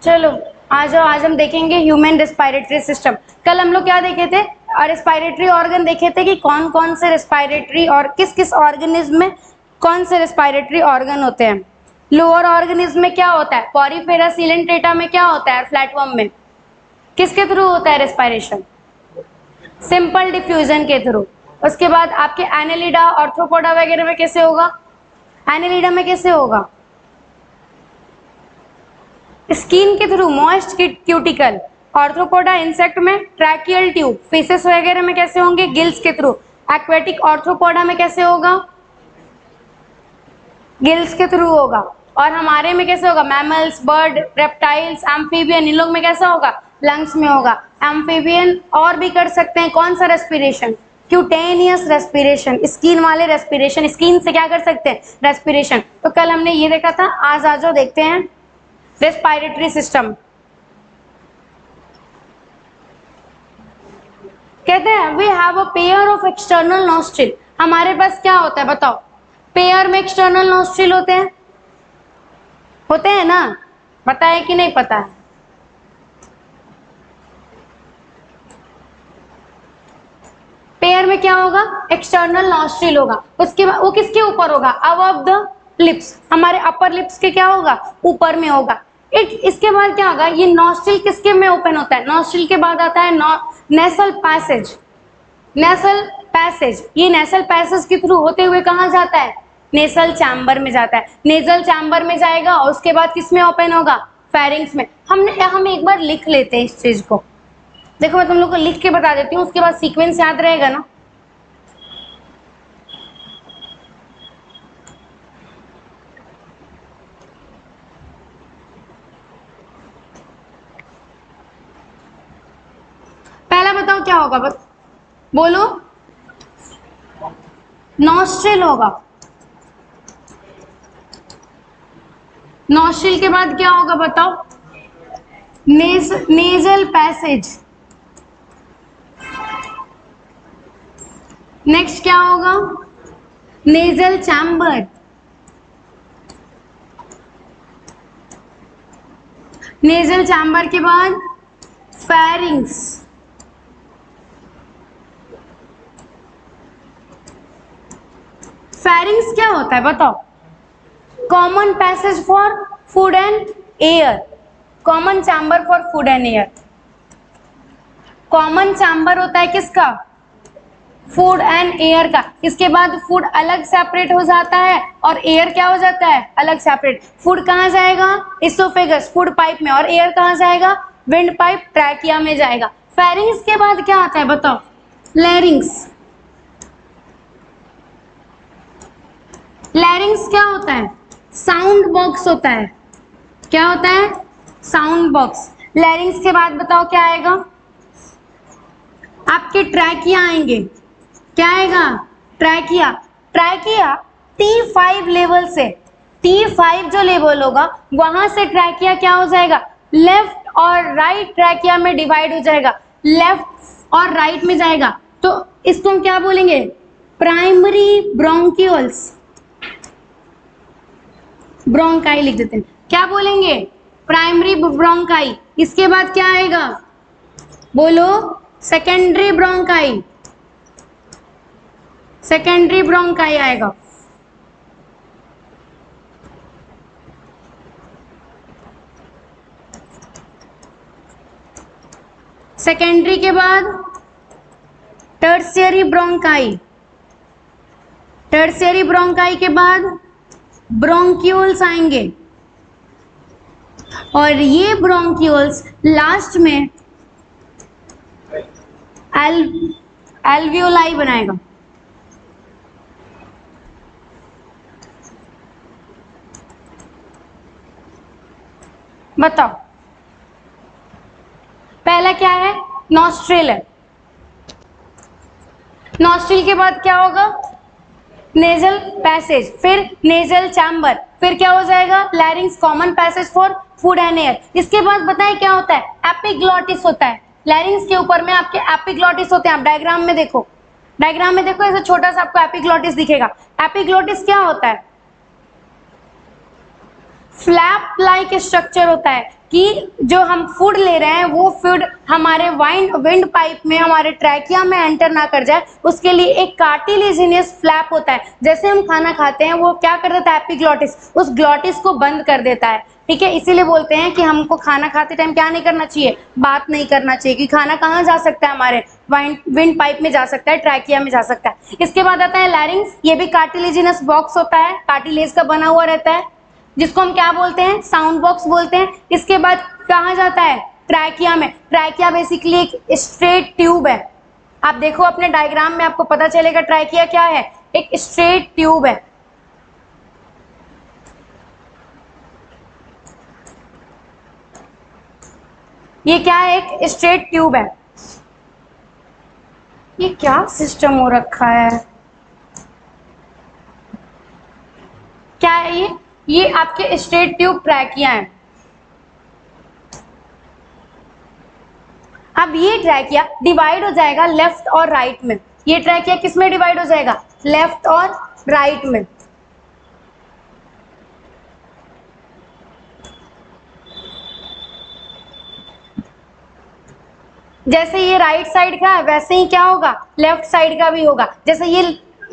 चलो आ जाओ, आज हम देखेंगे ह्यूमन रेस्पिरेटरी सिस्टम। कल हम लोग क्या देखे थे? रेस्पिरेटरी ऑर्गन देखे थे कि कौन कौन से रेस्पिरेटरी और किस किस ऑर्गेनिज्म में कौन से रेस्पिरेटरी ऑर्गन होते हैं। लोअर ऑर्गेनिज्म में क्या होता है? पॉरीफेरा सिलेंट्रेटा में क्या होता है? फ्लैटवर्म में किसके थ्रू होता है रेस्पिरेशन? सिंपल डिफ्यूजन के थ्रू। उसके बाद आपके एनेलिडा, ऑर्थ्रोपोडा वगैरह में कैसे होगा? एनेलिडा में कैसे होगा? स्किन के through, moist cuticle. Arthropoda insect में ट्रैकियल ट्यूब। फिशेस वगैरह में कैसे होंगे? गिल्स के थ्रू। एक्वेटिक ऑर्थ्रोपोडा में कैसे होगा? गिल्स के थ्रू होगा। और हमारे में कैसे होगा? मैमल्स, बर्ड, रेप्टाइल्स, एम्फीबियन, इन लोग में कैसा होगा? लंग्स में होगा। एम्फीबियन और भी कर सकते हैं कौन सा रेस्पिरेशन? क्यूटेनियस रेस्पिरेशन, स्किन वाले रेस्पिरेशन। स्किन से क्या कर सकते हैं? रेस्पिरेशन। तो कल हमने ये देखा था, आज आ जाओ देखते हैं रेस्पिरेटरी सिस्टम। कहते हैं we have a pair of external nostril. हमारे पास क्या होता है बताओ? पेयर में एक्सटर्नल नॉस्ट्रिल होते हैं, होते हैं ना? पता है कि नहीं पता है? पेयर में क्या होगा? एक्सटर्नल नॉस्ट्रिल होगा। उसके बाद वो किसके ऊपर होगा? Above the lips. हमारे अपर लिप्स के क्या होगा? ऊपर में होगा। इसके बाद क्या होगा? ये नॉस्ट्रिल किसके में ओपन होता है? नॉस्ट्रिल के बाद आता है नेसल पैसेज। नेसल पैसेज, ये नेसल पैसेज के थ्रू होते हुए कहाँ जाता है? नेसल चैम्बर में जाता है। नेसल चैम्बर में जाएगा और उसके बाद किस में ओपन होगा? फेरिंग्स में। हम एक बार लिख लेते हैं इस चीज को। देखो मैं तुम लोग को लिख के बता देती हूँ, उसके बाद सीक्वेंस याद रहेगा ना। पहला बताओ क्या होगा? बोलो। नॉस्ट्रिल होगा। नॉस्ट्रिल के बाद क्या होगा बताओ? Nasal passage. नेक्स्ट क्या होगा? Nasal chamber. नेजल चैम्बर के बाद फेरिंग्स। फेरिंग्स क्या होता है बताओ? Common passage for food and air. Common chamber for food and air. Common chamber होता है किसका? फूड एंड एयर का। इसके बाद फूड अलग सेपरेट हो जाता है और एयर क्या हो जाता है? अलग सेपरेट। फूड कहाँ जाएगा? इसोफेगस, फूड पाइप में। और एयर कहाँ जाएगा? विंड पाइप, ट्रैकिया में जाएगा। फेरिंग्स के बाद क्या आता है बताओ? लैरिंग्स। लैरिंग्स क्या होता है? साउंड बॉक्स होता है। क्या होता है? Sound box. लैरिंग्स के बाद बताओ क्या आएगा? आपके ट्रैकिया आएंगे। क्या आएगा? ट्रैकिया। ट्रैकिया T5 लेवल से, T5 जो लेवल होगा वहां से ट्रैकिया क्या हो जाएगा? लेफ्ट और राइट ट्रैकिया में डिवाइड हो जाएगा। लेफ्ट और राइट में जाएगा। तो इसको हम क्या बोलेंगे? Primary bronchioles. ब्रोंकाई लिख देते हैं। क्या बोलेंगे? Primary bronchi. इसके बाद क्या आएगा? बोलो। Secondary bronchi. सेकेंडरी ब्रोंकाई आएगा। सेकेंडरी के बाद टर्शियरी ब्रोंकाई। टर्शियरी ब्रोंकाई के बाद ब्रोंक्यूल्स आएंगे और ये ब्रोंक्यूल्स लास्ट में एल्वियोलाई बनाएगा। बताओ पहला क्या है? नॉस्ट्रिल है। नॉस्ट्रिल के बाद क्या होगा? नेजल पैसेज, फिर नेजल चैम्बर, फिर क्या हो जाएगा? लैरिंग्स, common passage for food and air. इसके बाद बताएं क्या होता है? एपिग्लॉटिस होता है। लैरिंग्स के ऊपर में आपके एपिग्लॉटिस होते हैं। आप डायग्राम में देखो, डायग्राम में देखो, ऐसा छोटा सा आपको एपिग्लॉटिस दिखेगा। एपिग्लॉटिस क्या होता है? फ्लैप लाइक स्ट्रक्चर होता है कि जो हम फूड ले रहे हैं वो फूड हमारे विंड पाइप में, हमारे ट्रैकिया में एंटर ना कर जाए, उसके लिए एक कार्टिलेजिनियस फ्लैप होता है। जैसे हम खाना खाते हैं वो क्या कर देता है, एपिग्लॉटिस, उस ग्लॉटिस को बंद कर देता है। ठीक है, इसीलिए बोलते हैं कि हमको खाना खाते टाइम क्या नहीं करना चाहिए, बात नहीं करना चाहिए, कि खाना कहाँ जा सकता है, हमारे विंड पाइप में जा सकता है, ट्रैकिया में जा सकता है। इसके बाद आता है लैरिंग्स, ये भी कार्टिलेजिनस बॉक्स होता है, कार्टिलेज का बना हुआ रहता है, जिसको हम क्या बोलते हैं, साउंड बॉक्स बोलते हैं। इसके बाद कहाँ जाता है, ट्रैकिया में। ट्रैकिया बेसिकली एक स्ट्रेट ट्यूब है, आप देखो अपने डायग्राम में आपको पता चलेगा ट्रैकिया क्या है, एक स्ट्रेट ट्यूब है। ये क्या है, एक स्ट्रेट ट्यूब है। ये क्या सिस्टम हो रखा है, क्या है ये आपके स्ट्रेट ट्यूब ट्रैकिया है। अब ये ट्रैकिया डिवाइड हो जाएगा लेफ्ट और राइट में। ये ट्रैकिया किस में डिवाइड हो जाएगा, लेफ्ट और राइट में। जैसे ये राइट साइड का है वैसे ही क्या होगा, लेफ्ट साइड का भी होगा। जैसे ये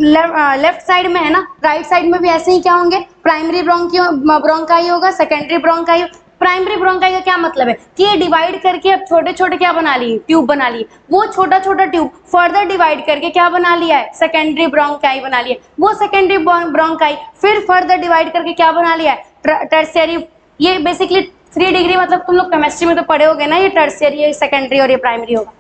लेफ्ट साइड में है ना, राइट साइड में भी ऐसे ही क्या होंगे, प्राइमरी ब्रोंकाई होगा, सेकेंडरी ब्रोंकाई। प्राइमरी ब्रोंकाई का क्या मतलब है कि ये डिवाइड करके अब छोटे छोटे क्या बना लिए, ट्यूब बना लिए। वो छोटा छोटा ट्यूब फर्दर डिवाइड करके क्या बना लिया है, सेकेंडरी ब्रोंकाई बना लिया। वो सेकेंडरी ब्रोंकाई फिर फर्दर डिवाइड करके क्या बना लिया है, टर्शियरी। ये बेसिकली 3 डिग्री, मतलब तुम लोग केमिस्ट्री में तो पढ़े होगे ना, ये टर्शियरी, ये सेकेंडरी और ये प्राइमरी होगा।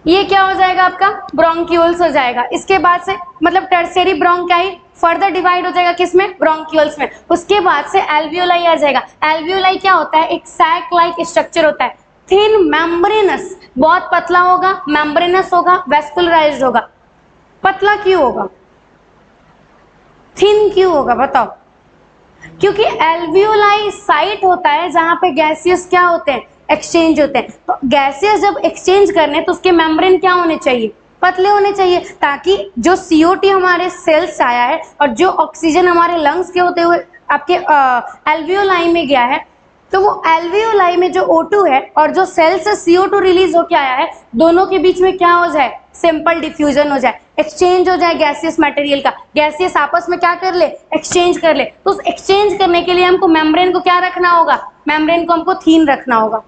ये क्या हो जाएगा आपका, ब्रोंक्यूल्स हो जाएगा। इसके बाद से मतलब टर्शियरी ब्रोंकाई फर्दर डिवाइड हो जाएगा किसमें, ब्रोंक्यूल्स में। उसके बाद से एल्वियोलाई आ जाएगा। एल्वियोलाई क्या होता है, एक सैक लाइक स्ट्रक्चर होता है, थिन मेम्ब्रेनस, बहुत पतला होगा, मेम्ब्रेनस होगा, वेस्कुलराइज्ड होगा। पतला क्यों होगा, थिन क्यों होगा बताओ, क्योंकि एल्वियोलाई साइट होता है जहां पे गैसियस क्या होते हैं, एक्सचेंज होते हैं। तो गैसियस जब एक्सचेंज करने तो उसके मेम्ब्रेन क्या होने चाहिए, पतले होने चाहिए, ताकि जो CO2 हमारे सेल्स आया है और जो ऑक्सीजन हमारे लंग्स के होते हुए आपके एल्वियोलाई में गया है, तो वो एल्वियोलाई में जो O2 है और जो सेल से CO2 रिलीज होकर आया है, दोनों के बीच में क्या हो जाए, सिंपल डिफ्यूजन हो जाए, एक्सचेंज हो जाए गैसियस मटेरियल का। गैसियस आपस में क्या कर ले, एक्सचेंज कर ले। तो उस एक्सचेंज करने के लिए हमको मेम्ब्रेन को क्या रखना होगा, मेम्ब्रेन को हमको थीन रखना होगा।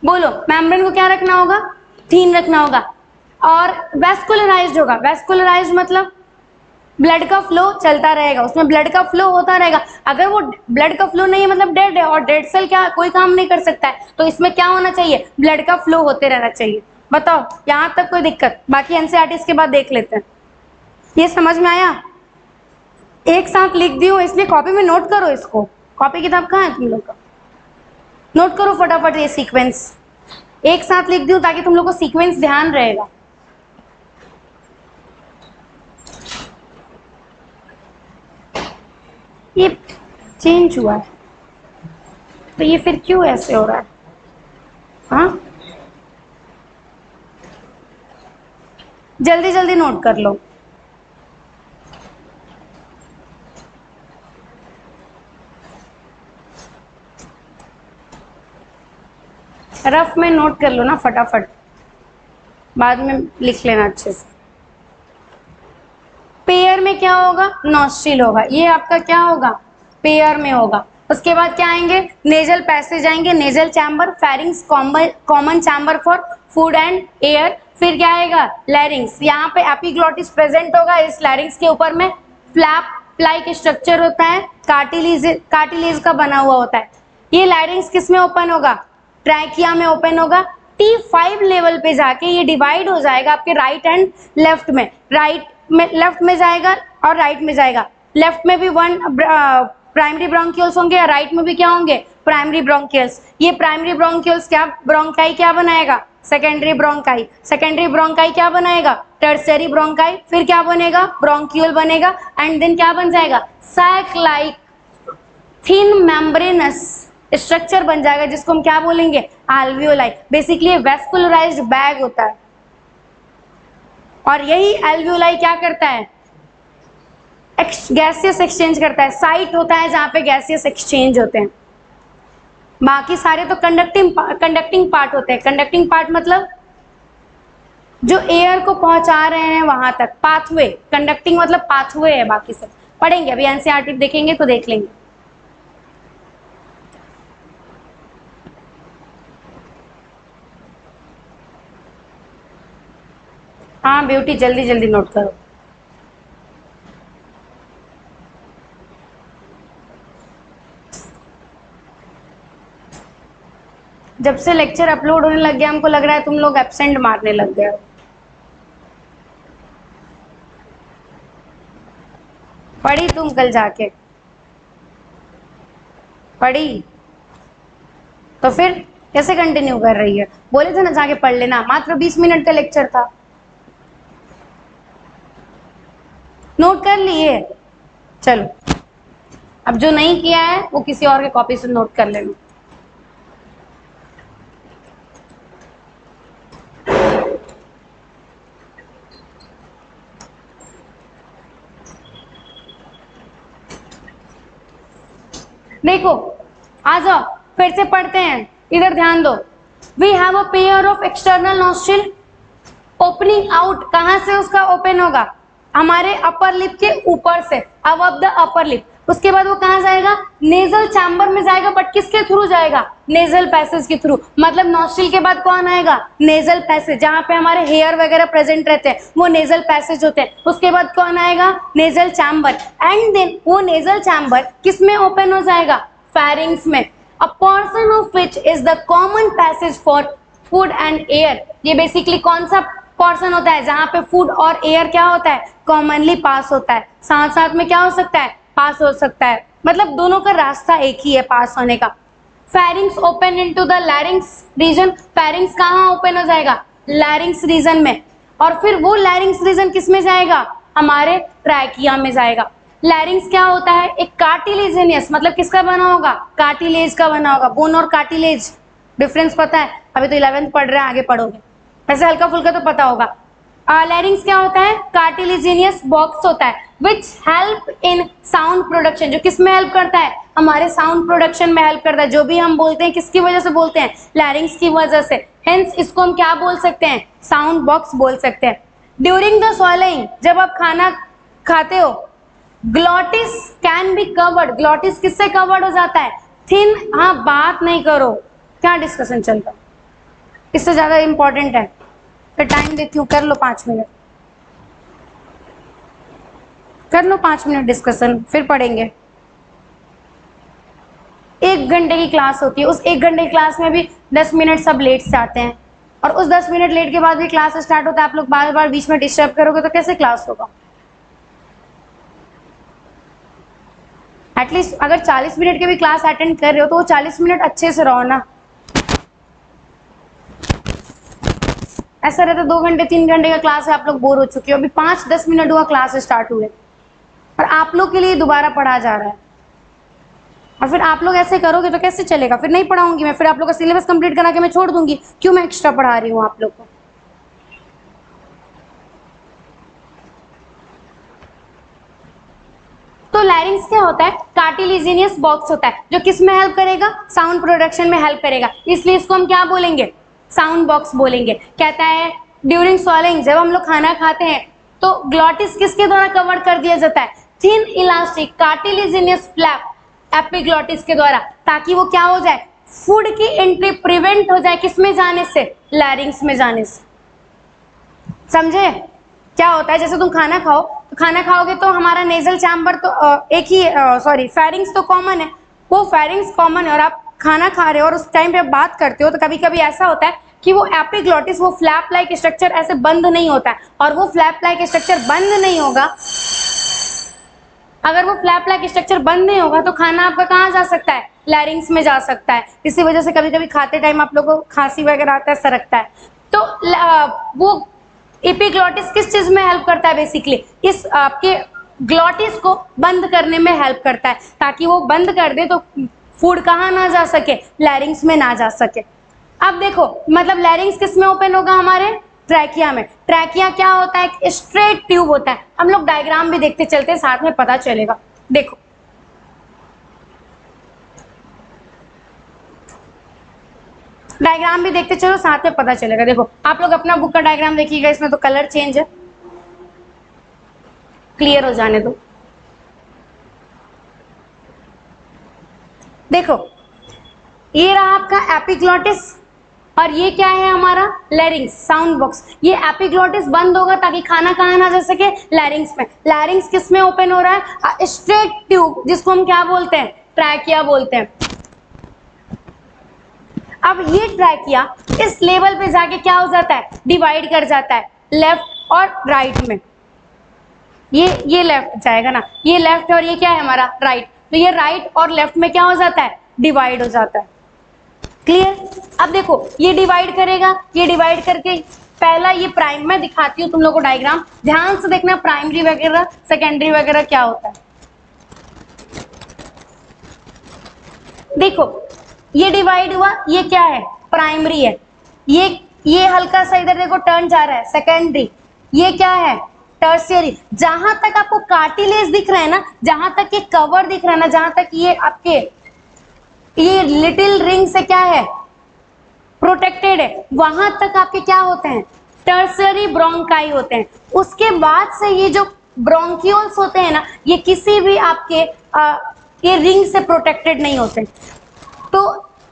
बोलो, मेम्ब्रेन को क्या रखना होगा, थीन रखना होगा। और वेस्कुलराइज्ड होगा। वेस्कुलराइज्ड मतलब ब्लड का फ्लो चलता रहेगा, उसमें ब्लड का फ्लो होता रहेगा। अगर वो ब्लड का फ्लो नहीं है मतलब डेड है, और डेड सेल क्या कोई काम नहीं कर सकता है, तो इसमें क्या होना चाहिए, ब्लड का फ्लो होते रहना चाहिए। बताओ यहां तक कोई दिक्कत, बाकी एनसीईआरटी इसके बाद देख लेते हैं। ये समझ में आया, एक साथ लिख दी हूँ इसलिए कॉपी में नोट करो इसको। कॉपी किताब कहाँ है तुम लोग का, नोट करो फटाफट ये सीक्वेंस, एक साथ लिख दी हूँ ताकि तुम लोग को सीक्वेंस ध्यान रहेगा। ये चेंज हुआ है तो ये फिर क्यों ऐसे हो रहा है, हाँ जल्दी जल्दी नोट कर लो। रफ में नोट कर लो ना फटाफट, बाद में लिख लेना अच्छे से। पेयर में क्या होगा, नॉस्ट्रिल होगा, ये आपका क्या होगा, पेयर में होगा। उसके बाद क्या आएंगे, नेजल पैसेज आएंगे, nasal chamber, pharynx common chamber for food and air. फिर क्या आएगा, लैरिंग्स, यहाँ पे एपिग्लॉटिस प्रेजेंट होगा, इस लैरिंग्स के ऊपर में फ्लैप लाइक स्ट्रक्चर होता है, कार्टिलेज का बना हुआ होता है। ये लैरिंग्स किस में ओपन होगा, ट्रैकिया में ओपन होगा। T5 लेवल पे जाके ये डिवाइड हो जाएगा आपके राइट एंड लेफ्ट में, लेफ्ट में जाएगा और राइट में जाएगा। लेफ्ट में भी 1 प्राइमरी ब्रोंक्यूल्स होंगे, राइट में भी क्या होंगे, प्राइमरी ब्रोंक्यूल्स। ये प्राइमरी ब्रोंक्यूल्स क्या ब्रोंकाई क्या बनाएगा, सेकेंडरी ब्रोंकाई। सेकेंडरी ब्रोंकाई क्या बनाएगा, टर्शियरी ब्रोंकाई। फिर क्या बनेगा, ब्रोंक्यूल बनेगा, एंड देन क्या बन जाएगा, sac like thin membranous structure बन जाएगा जिसको हम क्या बोलेंगे, एल्वियोलाई। बेसिकली वेस्कुलराइज्ड बैग होता है और यही एल्वियोलाई क्या करता है, गैसियस एक्सचेंज करता है, साइट होता है जहां पे गैसियस एक्सचेंज होते हैं। बाकी सारे तो कंडक्टिंग पार्ट होते हैं। कंडक्टिंग पार्ट मतलब जो एयर को पहुंचा रहे हैं वहां तक, पाथवे। कंडक्टिंग मतलब पाथवे है, बाकी सब पढ़ेंगे, अभी एनसीईआरटी देखेंगे तो देख लेंगे। हाँ ब्यूटी, जल्दी जल्दी नोट करो। जब से लेक्चर अपलोड होने लग गया हमको लग रहा है तुम लोग एब्सेंट मारने लग गए हो। पढ़ी तुम कल जाके? पढ़ी तो फिर कैसे कंटिन्यू कर रही है? बोले थे ना जाके पढ़ लेना, मात्र 20 मिनट का लेक्चर था। नोट कर लिए? चलो, अब जो नहीं किया है वो किसी और के कॉपी से नोट कर लेना। देखो आ जाओ, फिर से पढ़ते हैं, इधर ध्यान दो। We have a pair of external nostril opening out. कहां से उसका ओपन होगा? हमारे अपर लिप के ऊपर से, अबव द अपर लिप। उसके बाद वो कहां जाएगा? नेजल चैम्बर में जाएगा, बट किसके थ्रू जाएगा? नेजल पैसेज के थ्रू। मतलब नॉस्ट्रिल के बाद कौन आएगा? नेजल पैसेज, जहां पे हमारे हेयर वगैरह प्रेजेंट रहते हैं वो नेजल पैसेज होते हैं। उसके बाद कौन आएगा? Nasal chamber. एंड देन वो नेजल चैम्बर किस में ओपन हो जाएगा? फेरिंग्स में। अ portion of which is the common passage for food and air. ये बेसिकली कौन सा पोर्शन होता है जहां पे फूड और एयर क्या होता है? कॉमनली पास होता है। साथ साथ में क्या हो सकता है? पास हो सकता है। मतलब दोनों का रास्ता एक ही है पास होने का। Pharynx open into the larynx region. Pharynx कहाँ ओपन हो जाएगा? लैरिंग्स रीजन में। और फिर वो लैरिंग्स रीजन किस में जाएगा? हमारे ट्रैकिया में जाएगा। लैरिंग्स क्या होता है? एक कार्टिलेजिनियस, मतलब किसका बना होगा? कार्टिलेज का बना होगा। बोन और कार्टिलेज डिफरेंस पता है? अभी तो 11th पढ़ रहे हैं, आगे पढ़ोगे, वैसे हल्का फुल्का तो पता होगा। लैरिंग्स क्या होता है? कार्टिलेजिनियस बॉक्स होता है which help in sound production. जो किस में हेल्प करता है? हमारे साउंड प्रोडक्शन में हेल्प करता है। जो भी हम बोलते हैं किसकी वजह से बोलते हैं? लैरिंग्स की वजह से। हेंस इसको हम क्या बोल सकते हैं? साउंड बॉक्स बोल सकते हैं। ड्यूरिंग द स्वॉलोइंग, जब आप खाना खाते हो, glottis can be covered. Glottis किससे कवर्ड हो जाता है? थिन। हाँ बात नहीं करो, क्या डिस्कशन चल रहा है, इससे ज्यादा इंपॉर्टेंट है। फिर टाइम देती हूँ, कर लो 5 मिनट, कर लो 5 मिनट डिस्कशन, फिर पढ़ेंगे। 1 घंटे की क्लास होती है, उस 1 घंटे की क्लास में भी 10 मिनट सब लेट से आते हैं, और उस 10 मिनट लेट के बाद भी क्लास स्टार्ट होता है। आप लोग बार बार बीच में डिस्टर्ब करोगे तो कैसे क्लास होगा? एटलीस्ट अगर 40 मिनट के भी क्लास अटेंड कर रहे हो तो वो 40 मिनट अच्छे से रहो ना। ऐसा रहता 2 घंटे 3 घंटे का क्लास है, आप लोग बोर हो चुके हो। अभी 5-10 मिनट हुआ क्लास स्टार्ट हुए और आप लोग के लिए दोबारा पढ़ा जा रहा है, और फिर आप लोग ऐसे करोगे तो कैसे चलेगा? फिर नहीं पढ़ाऊंगी मैं, फिर आप लोग का सिलेबस कंप्लीट करा के मैं छोड़ दूंगी। क्यों मैं एक्स्ट्रा पढ़ा रही हूँ आप लोग को? तो लैरिंग्स क्या होता है? कार्टिलेजिनियस बॉक्स होता है जो किस में हेल्प करेगा? साउंड प्रोडक्शन में हेल्प करेगा। इसलिए इसको हम क्या बोलेंगे? साउंड बॉक्स बोलेंगे। कहता है ड्यूरिंग स्वॉलोइंग, जब हम लोग खाना खाते हैं तो ग्लॉटिस किसके द्वारा कवर कर दिया जाता है? Thin elastic cartilaginous flap epiglottis के द्वारा, ताकि वो क्या हो जाए? फूड की एंट्री प्रिवेंट हो जाए। किस में जाने से? लैरिंग्स में जाने से। समझे? क्या होता है, जैसे तुम खाना खाओ तो खाना खाओगे तो हमारा नेजल चैम्बर तो एक ही, सॉरी फेरिंग्स तो कॉमन है, वो फेरिंग्स कॉमन है, और आप खाना खा रहे हो और उस टाइम पे बात करते हो तो कभी कभी ऐसा होता है कि वो एपिग्लॉटिस, वो फ्लैप लाइक स्ट्रक्चर ऐसे बंद नहीं होता है, और वो फ्लैप लाइक स्ट्रक्चर बंद नहीं होगा। अगर वो फ्लैप लाइक स्ट्रक्चर बंद नहीं होगा तो खाना आपका कहाँ जा सकता है? लैरिंग्स में जा सकता है। इसी वजह से कभी कभी खाते टाइम आप लोगों को खांसी वगैरह आता है, सरकता है। तो वो एपिग्लॉटिस किस चीज में हेल्प करता है? बेसिकली इस आपके ग्लॉटिस को बंद करने में हेल्प करता है, ताकि वो बंद कर दे तो फूड कहाँ ना जा सके, लैरिंग्स में ना जा सके। अब देखो मतलब लैरिंग्स किस में ओपन होगा, हमारे ट्रैकिया में। ट्रैकिया क्या होता है, एक स्ट्रेट ट्यूब होता है। हम लोग डायग्राम भी देखते चलते साथ में पता चलेगा। देखो डायग्राम भी देखते चलो साथ में पता चलेगा। देखो आप लोग अपना बुक का डायग्राम देखिएगा, इसमें तो कलर चेंज है, क्लियर हो जाने दो। देखो ये रहा आपका एपिग्लॉटिस और ये क्या है हमारा लैरिंग्स, साउंड बॉक्स। ये एपिग्लॉटिस बंद होगा ताकि खाना कहाँ ना जा सके, लैरिंग्स में। लैरिंग्स किस में ओपन हो रहा है, स्ट्रेट ट्यूब, जिसको हम क्या बोलते हैं, ट्रैकिया बोलते हैं। अब ये ट्रैकिया इस लेवल पे जाके क्या हो जाता है, डिवाइड कर जाता है लेफ्ट और राइट में। ये लेफ्ट जाएगा ना, ये लेफ्ट और ये क्या है हमारा राइट, तो ये राइट और लेफ्ट में क्या हो जाता है, डिवाइड हो जाता है। क्लियर। अब देखो ये डिवाइड करेगा, ये डिवाइड करके पहला ये प्राइम, मैं दिखाती हूँ तुम लोगों को डायग्राम, ध्यान से देखना प्राइमरी वगैरह सेकेंडरी वगैरह क्या होता है। देखो ये डिवाइड हुआ, ये क्या है, प्राइमरी है। ये हल्का सा इधर देखो टर्न जा रहा है, सेकेंडरी। ये क्या है, टर्शियरी। जहां तक आपको कार्टिलेज दिख रहा है ना, जहां तक ये कवर दिख रहा है ना, जहां तक ये आपके ये लिटिल रिंग से क्या है, प्रोटेक्टेड है, वहां तक आपके क्या होते हैं, टर्शियरी ब्रोंकाई होते हैं। उसके बाद से ये जो ब्रोंक्यूल्स होते हैं ना, ये किसी भी आपके ये रिंग से प्रोटेक्टेड नहीं होते। तो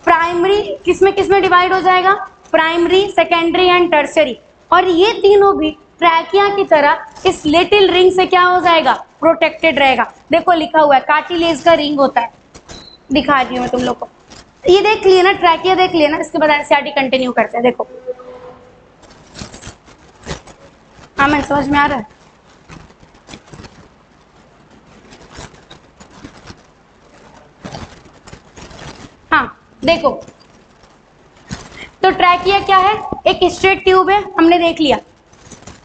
प्राइमरी किसमें डिवाइड हो जाएगा, प्राइमरी, सेकेंडरी एंड टर्शियरी। और ये तीनों भी ट्रैकिया की तरह इस लिटिल रिंग से क्या हो जाएगा, प्रोटेक्टेड रहेगा। देखो लिखा हुआ है कार्टिलेज का रिंग होता है, दिखा रही हूँ मैं तुम लोग को। ये देख लिए ना, ट्रैकिया देख लिए ना, इसके बाद एनसीईआरटी कंटिन्यू करते हैं। देखो हाँ मैं समझ में आ रहा है। हाँ देखो तो ट्रैकिया क्या है, एक स्ट्रेट ट्यूब है, हमने देख लिया।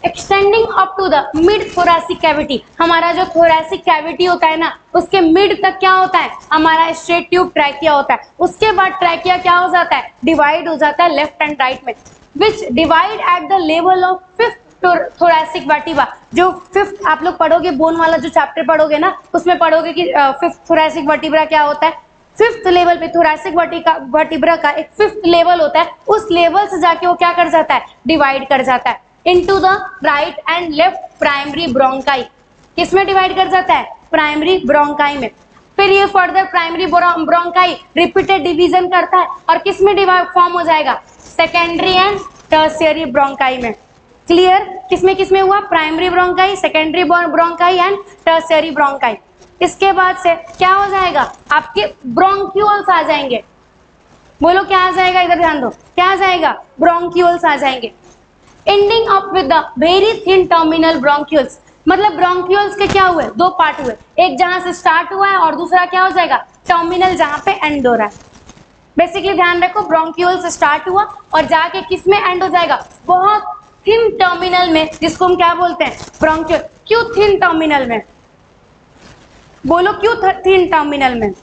Extending up to the mid thoracic cavity, हमारा जो थोरैसिक कैविटी होता है ना, उसके मिड तक क्या होता है, हमारा स्ट्रेट ट्यूब ट्रैकिया होता है। उसके बाद ट्रैकिया क्या हो जाता है, डिवाइड हो जाता है लेफ्ट एंड राइट में, विच divide at the level of fifth thoracic vertebra. जो फिफ्थ आप लोग पढ़ोगे, बोन वाला जो चैप्टर पढ़ोगे ना, उसमें पढ़ोगे कि फिफ्थ थोरैसिक वर्टिब्रा क्या होता है। फिफ्थ लेवल पे थोरैसिक वर्टिब्रा का एक फिफ्थ लेवल होता है, उस लेवल से जाके वो क्या कर जाता है, डिवाइड कर जाता है into the right and left primary bronchi. किसमें डिवाइड कर जाता है, प्राइमरी ब्रोंकाई में। फिर ये further primary bronchi repeated division करता है और किसमें डिवाइड फॉर्म हो जाएगा, सेकेंडरी एंड टर्शियरी ब्रोंकाई में। क्लियर, किसमें हुआ, primary bronchi, secondary bronchi and tertiary bronchi. इसके बाद से क्या हो जाएगा, आपके ब्रोंक्यूल्स आ जाएंगे। बोलो क्या आ जाएगा, इधर ध्यान दो, क्या आ जाएगा, ब्रोंक्यूल्स आ जाएंगे। Ending up with the very thin terminal bronchioles, मतलब ब्रोंक्यूल्स के क्या हुए, दो पार्ट हुए, एक जहां से स्टार्ट हुआ है और दूसरा क्या हो जाएगा, टर्मिनल जहां पे एंड हो रहा है। बेसिकली ध्यान रखो, ब्रोंक्यूल्स स्टार्ट हुआ और जाके किस में एंड हो जाएगा, बहुत थिन टर्मिनल में, जिसको हम क्या बोलते हैं, ब्रोंक्यूल। क्यों थिन टर्मिनल में, बोलो क्यों थिन टर्मिनल में,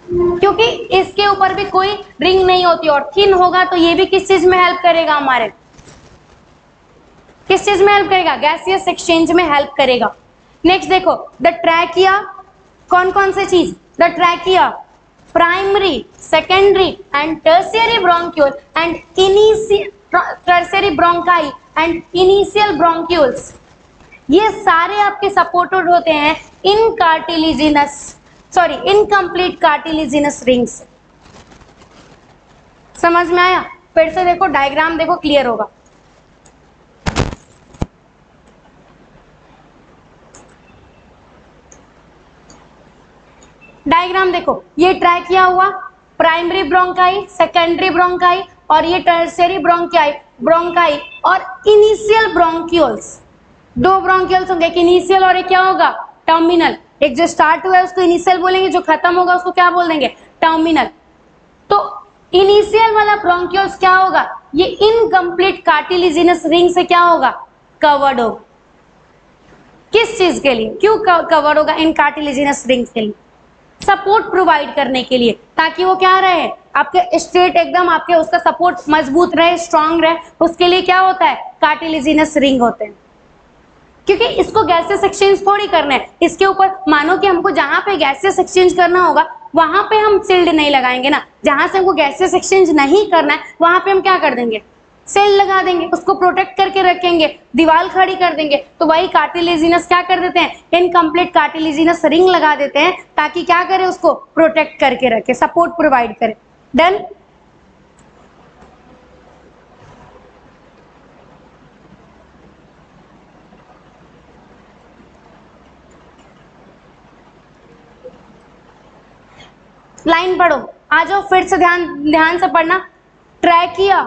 क्योंकि इसके ऊपर भी कोई रिंग नहीं होती और थिन होगा तो ये भी किस चीज में हेल्प करेगा, हमारे किस चीज में हेल्प करेगा, गैसियस एक्सचेंज में हेल्प करेगा। नेक्स्ट देखो द ट्रैकिया, कौन कौन से चीज, the trachea primary, secondary and tertiary bronchiole and tertiary bronchi and initial bronchioles, ये सारे आपके सपोर्टेड होते हैं in cartilaginous, sorry incomplete cartilaginous rings. समझ में आया, फिर से देखो डायग्राम देखो, क्लियर होगा। डायग्राम देखो, ये ट्रैकिया हुआ, प्राइमरी ब्रोंकाई, सेकेंडरी ब्रोंकाई और ये टर्शियरी ब्रोंकाई और इनिशियल ब्रोंक्यूल्स। दो ब्रोंक्यूल्स होंगे, एक इनिशियल और एक क्या होगा, टर्मिनल। एक जो स्टार्ट हुआ है उसको इनिशियल बोलेंगे, जो खत्म होगा उसको क्या बोल देंगे, टर्मिनल। तो इनिशियल वाला ब्रोंक्यूल्स क्या होगा, ये इनकम्प्लीट कार्टिलेजिनस रिंग से क्या होगा, कवर्ड होगा। किस चीज के लिए, क्यों कवर होगा, इन कार्टिलेजिनस रिंग्स के लिए, सपोर्ट प्रोवाइड करने के लिए, ताकि वो क्या रहे, आपके स्ट्रेट एकदम आपके उसका सपोर्ट मजबूत रहे, स्ट्रांग रहे। उसके लिए क्या होता है, कार्टिलेजिनस रिंग होते हैं। क्योंकि इसको गैसेस एक्सचेंज थोड़ी करना है, इसके ऊपर मानो कि हमको जहां पे गैसेस एक्सचेंज करना होगा वहां पे हम सील्ड नहीं लगाएंगे ना, जहां से हमको गैसेस एक्सचेंज नहीं करना है वहां पे हम क्या कर देंगे, सेल लगा देंगे, उसको प्रोटेक्ट करके रखेंगे, दीवार खड़ी कर देंगे। तो वही कार्टिलेजिनस क्या कर देते हैं, इनकम्प्लीट कार्टिलेजिनस रिंग लगा देते हैं, ताकि क्या करे, उसको प्रोटेक्ट करके रखे, सपोर्ट प्रोवाइड करे। डन। लाइन पढ़ो, आ जाओ फिर से ध्यान से पढ़ना। Trachea,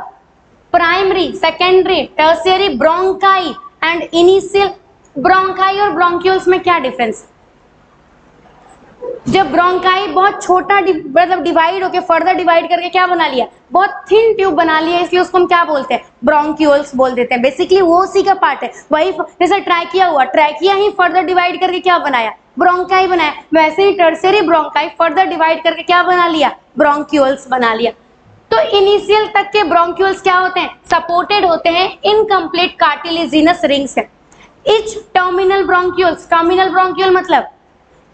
primary, secondary, tertiary, bronchi and initial. Bronchi और ब्रोंक्यूल्स में क्या डिफरेंस? जब ब्रोंकाई बहुत छोटा मतलब डिवाइड होके फर्दर डिवाइड करके क्या बना लिया, बहुत थिन ट्यूब बना लिया, इसलिए उसको हम क्या बोलते हैं, ब्रोंक्यूल्स बोल देते हैं। बेसिकली वो उसी का पार्ट है, वही जैसे ट्रैकिया हुआ, ट्रैकिया ही फर्दर डिवाइड करके क्या बनाया, ब्रोंकाई बनाया। वैसे ही टर्शियरी ब्रोंकाई फर्दर डिवाइड करके क्या बना लिया, ब्रोंक्यूल्स बना लिया। तो इनिशियल तक के ब्रोंक्यूल्स क्या होते हैं, सपोर्टेड होते हैं इनकम्प्लीट कार्टिलेजिनस रिंग से। Etch terminal bronchioles, terminal bronchiole मतलब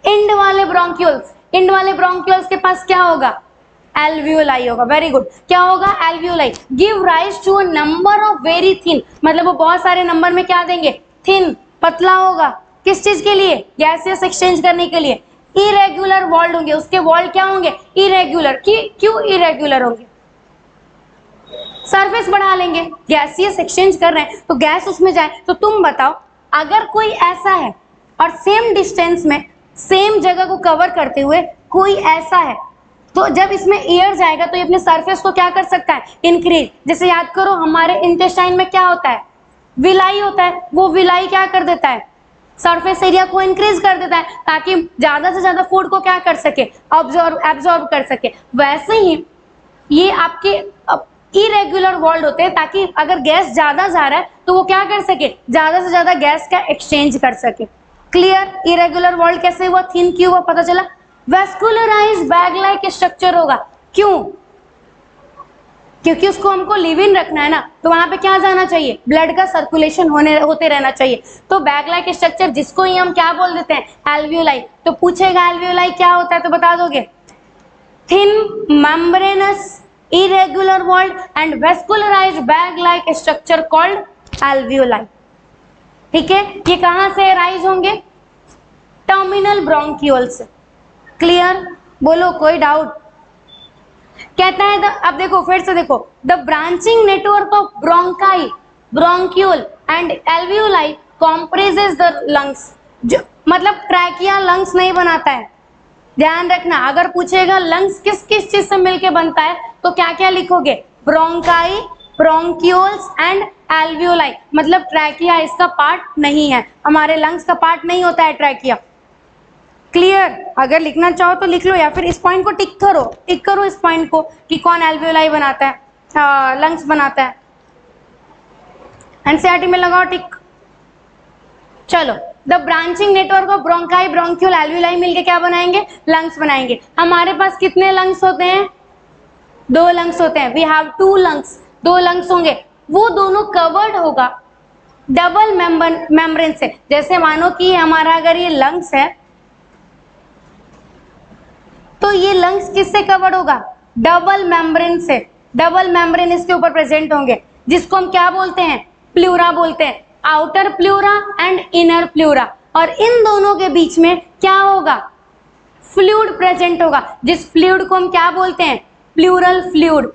एंड वाले ब्रोंक्यूल्स, एंड वाले ब्रोंक्यूल्स के पास क्या होगा, एल्वियोलाई होगा। वेरी गुड, क्या होगा, alveoli. Give rise to a number of very thin, मतलब वो बहुत सारे नंबर में क्या देंगे, थिन, पतला होगा। किस चीज के लिए, गैसियस एक्सचेंज करने के लिए। इरेगुलर वॉल्ड होंगे, उसके वॉल्ड क्या होंगे, इरेगुलर। क्यों इरेगुलर होंगे, सरफेस बढ़ा लेंगे, गैसियस एक्सचेंज कर रहे हैं तो गैस उसमें जाए। तो तुम बताओ, अगर कोई ऐसा है और सेम डिस्टेंस में सेम जगह को कवर करते हुए कोई ऐसा है, तो जब इसमें एयर जाएगा तो ये अपने सरफेस को क्या कर सकता है, इंक्रीज। जैसे याद करो, हमारे इंटेस्टाइन में क्या होता है, विलाई होता है, वो विलाई क्या कर देता है, सरफेस एरिया को इंक्रीज कर देता है, ताकि ज्यादा से ज्यादा फूड को क्या कर सके, एब्जॉर्ब कर सके। वैसे ही ये आपके इरेगुलर वॉल्ड होते हैं, ताकि अगर गैस ज्यादा जा रहा है तो वो क्या कर सके, ज्यादा से ज्यादा गैस का एक्सचेंज कर सके। क्लियर। इरेगुलर वॉल्ड कैसे हुआ, थिन क्यों हुआ, पता चला। वेस्कुलराइज बैग लाइक स्ट्रक्चर होगा, क्यों, क्योंकि उसको हमको लिव इन रखना है ना, तो वहां पे क्या जाना चाहिए, ब्लड का सर्कुलेशन होते रहना चाहिए। तो बैग लाइक स्ट्रक्चर, जिसको ही हम क्या बोल देते हैं, एल्वियोलाई। तो पूछेगा एल्वियोलाई क्या होता है, तो बता दोगे, thin membranes irregular walled and vascularized bag like structure called alveoli। ठीक है, ये कहां से राइज होंगे, टर्मिनल ब्रोंक्यूल से। क्लियर, बोलो कोई डाउट। कहता है अब देखो फिर से देखो, the branching network of bronchi, bronchiole and alveoli compresses the lungs. जो मतलब ट्रैकिया लंग्स नहीं बनाता है, ध्यान रखना। अगर पूछेगा लंग्स किस किस चीज से मिलके बनता है, तो क्या क्या लिखोगे, ब्रोंकाई, ब्रोंक्यूल्स एंड एल्वियोलाई। मतलब ट्रैकिया इसका पार्ट नहीं है, हमारे लंग्स का पार्ट नहीं होता है ट्रैकिया। क्लियर, अगर लिखना चाहो तो लिख लो, या फिर इस पॉइंट को टिक करो इस पॉइंट को कि कौन एल्वियोलाई बनाता है, लंग्स बनाता है। एनसीईआरटी में लगाओ टिक। चलो, the branching network of bronchi, bronchiole, alveoli मिलके क्या बनाएंगे, लंग्स बनाएंगे। हमारे पास कितने लंग्स होते हैं, 2 लंग्स होते हैं। वी हैव 2 लंग्स, 2 लंग्स होंगे। वो दोनों कवर्ड होगा डबल मेम्ब्रेन से। जैसे मानो कि हमारा अगर ये लंग्स है, तो ये लंग्स किससे कवर्ड होगा, डबल मेम्ब्रेन से। डबल मेम्ब्रेन इसके ऊपर प्रेजेंट होंगे, जिसको हम क्या बोलते हैं, प्लूरा बोलते हैं। Outer pleura and inner pleura. और इन दोनों के बीच में क्या होगा, फ्लूइड प्रेजेंट होगा, जिस फ्लूइड को हम क्या बोलते हैं, प्लूरल फ्लूइड।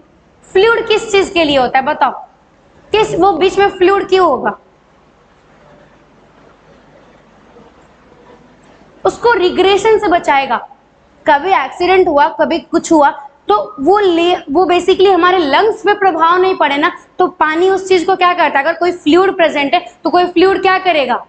फ्लूइड किस चीज के लिए होता है बताओ, किस, वो बीच में फ्लूइड क्यों होगा, उसको रिग्रेशन से बचाएगा। कभी एक्सीडेंट हुआ, कभी कुछ हुआ, तो वो बेसिकली हमारे लंग्स पे प्रभाव नहीं पड़े ना, तो पानी उस चीज को क्या करता है, अगर कोई फ्लूइड प्रेजेंट है तो कोई फ्लूइड क्या करेगा,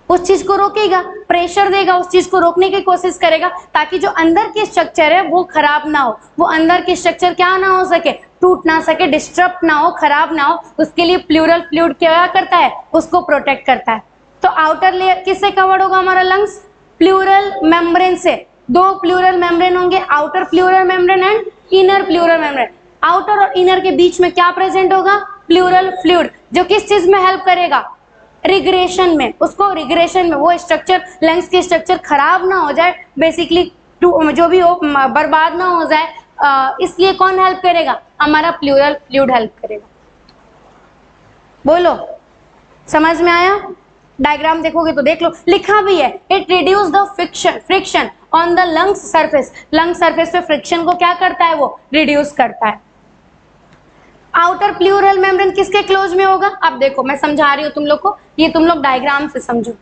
उस चीज को रोकेगा, प्रेशर देगा, उस चीज को रोकने की कोशिश करेगा, ताकि जो अंदर की स्ट्रक्चर है वो खराब ना हो, वो अंदर की स्ट्रक्चर क्या ना हो सके, टूट ना सके, डिस्टर्ब ना हो, खराब ना हो। उसके लिए प्लूरल फ्लूइड क्या करता है, उसको प्रोटेक्ट करता है। तो आउटर लेयर किससे कवर्ड होगा हमारा लंग्स, प्लूरल मेम्ब्रेन से। दो प्लूरल मेम्ब्रेन होंगे, outer pleural membrane and inner pleural membrane. Outer और इनर के बीच में क्या प्रेजेंट होगा? प्लूरल फ्लूइड, जो किस चीज में हेल्प करेगा? रिग्रेशन में। उसको रिग्रेशन में, वो स्ट्रक्चर, लंग्स के स्ट्रक्चर खराब ना हो जाए, बेसिकली जो भी हो बर्बाद ना हो जाए, इसलिए कौन हेल्प करेगा? हमारा प्लूरल फ्लूइड हेल्प करेगा। बोलो, समझ में आया? डायग्राम देखोगे तो देख लो, लिखा भी है, it reduce the friction on the lungs surface. Lung surface पे फ्रिक्शन को क्या करता है? वो रिड्यूस करता है। आउटर प्लूरल मेम्ब्रेन किसके क्लोज में होगा? अब देखो, मैं समझा रही हूं तुम लोग को, ये तुम लोग डायग्राम से समझो।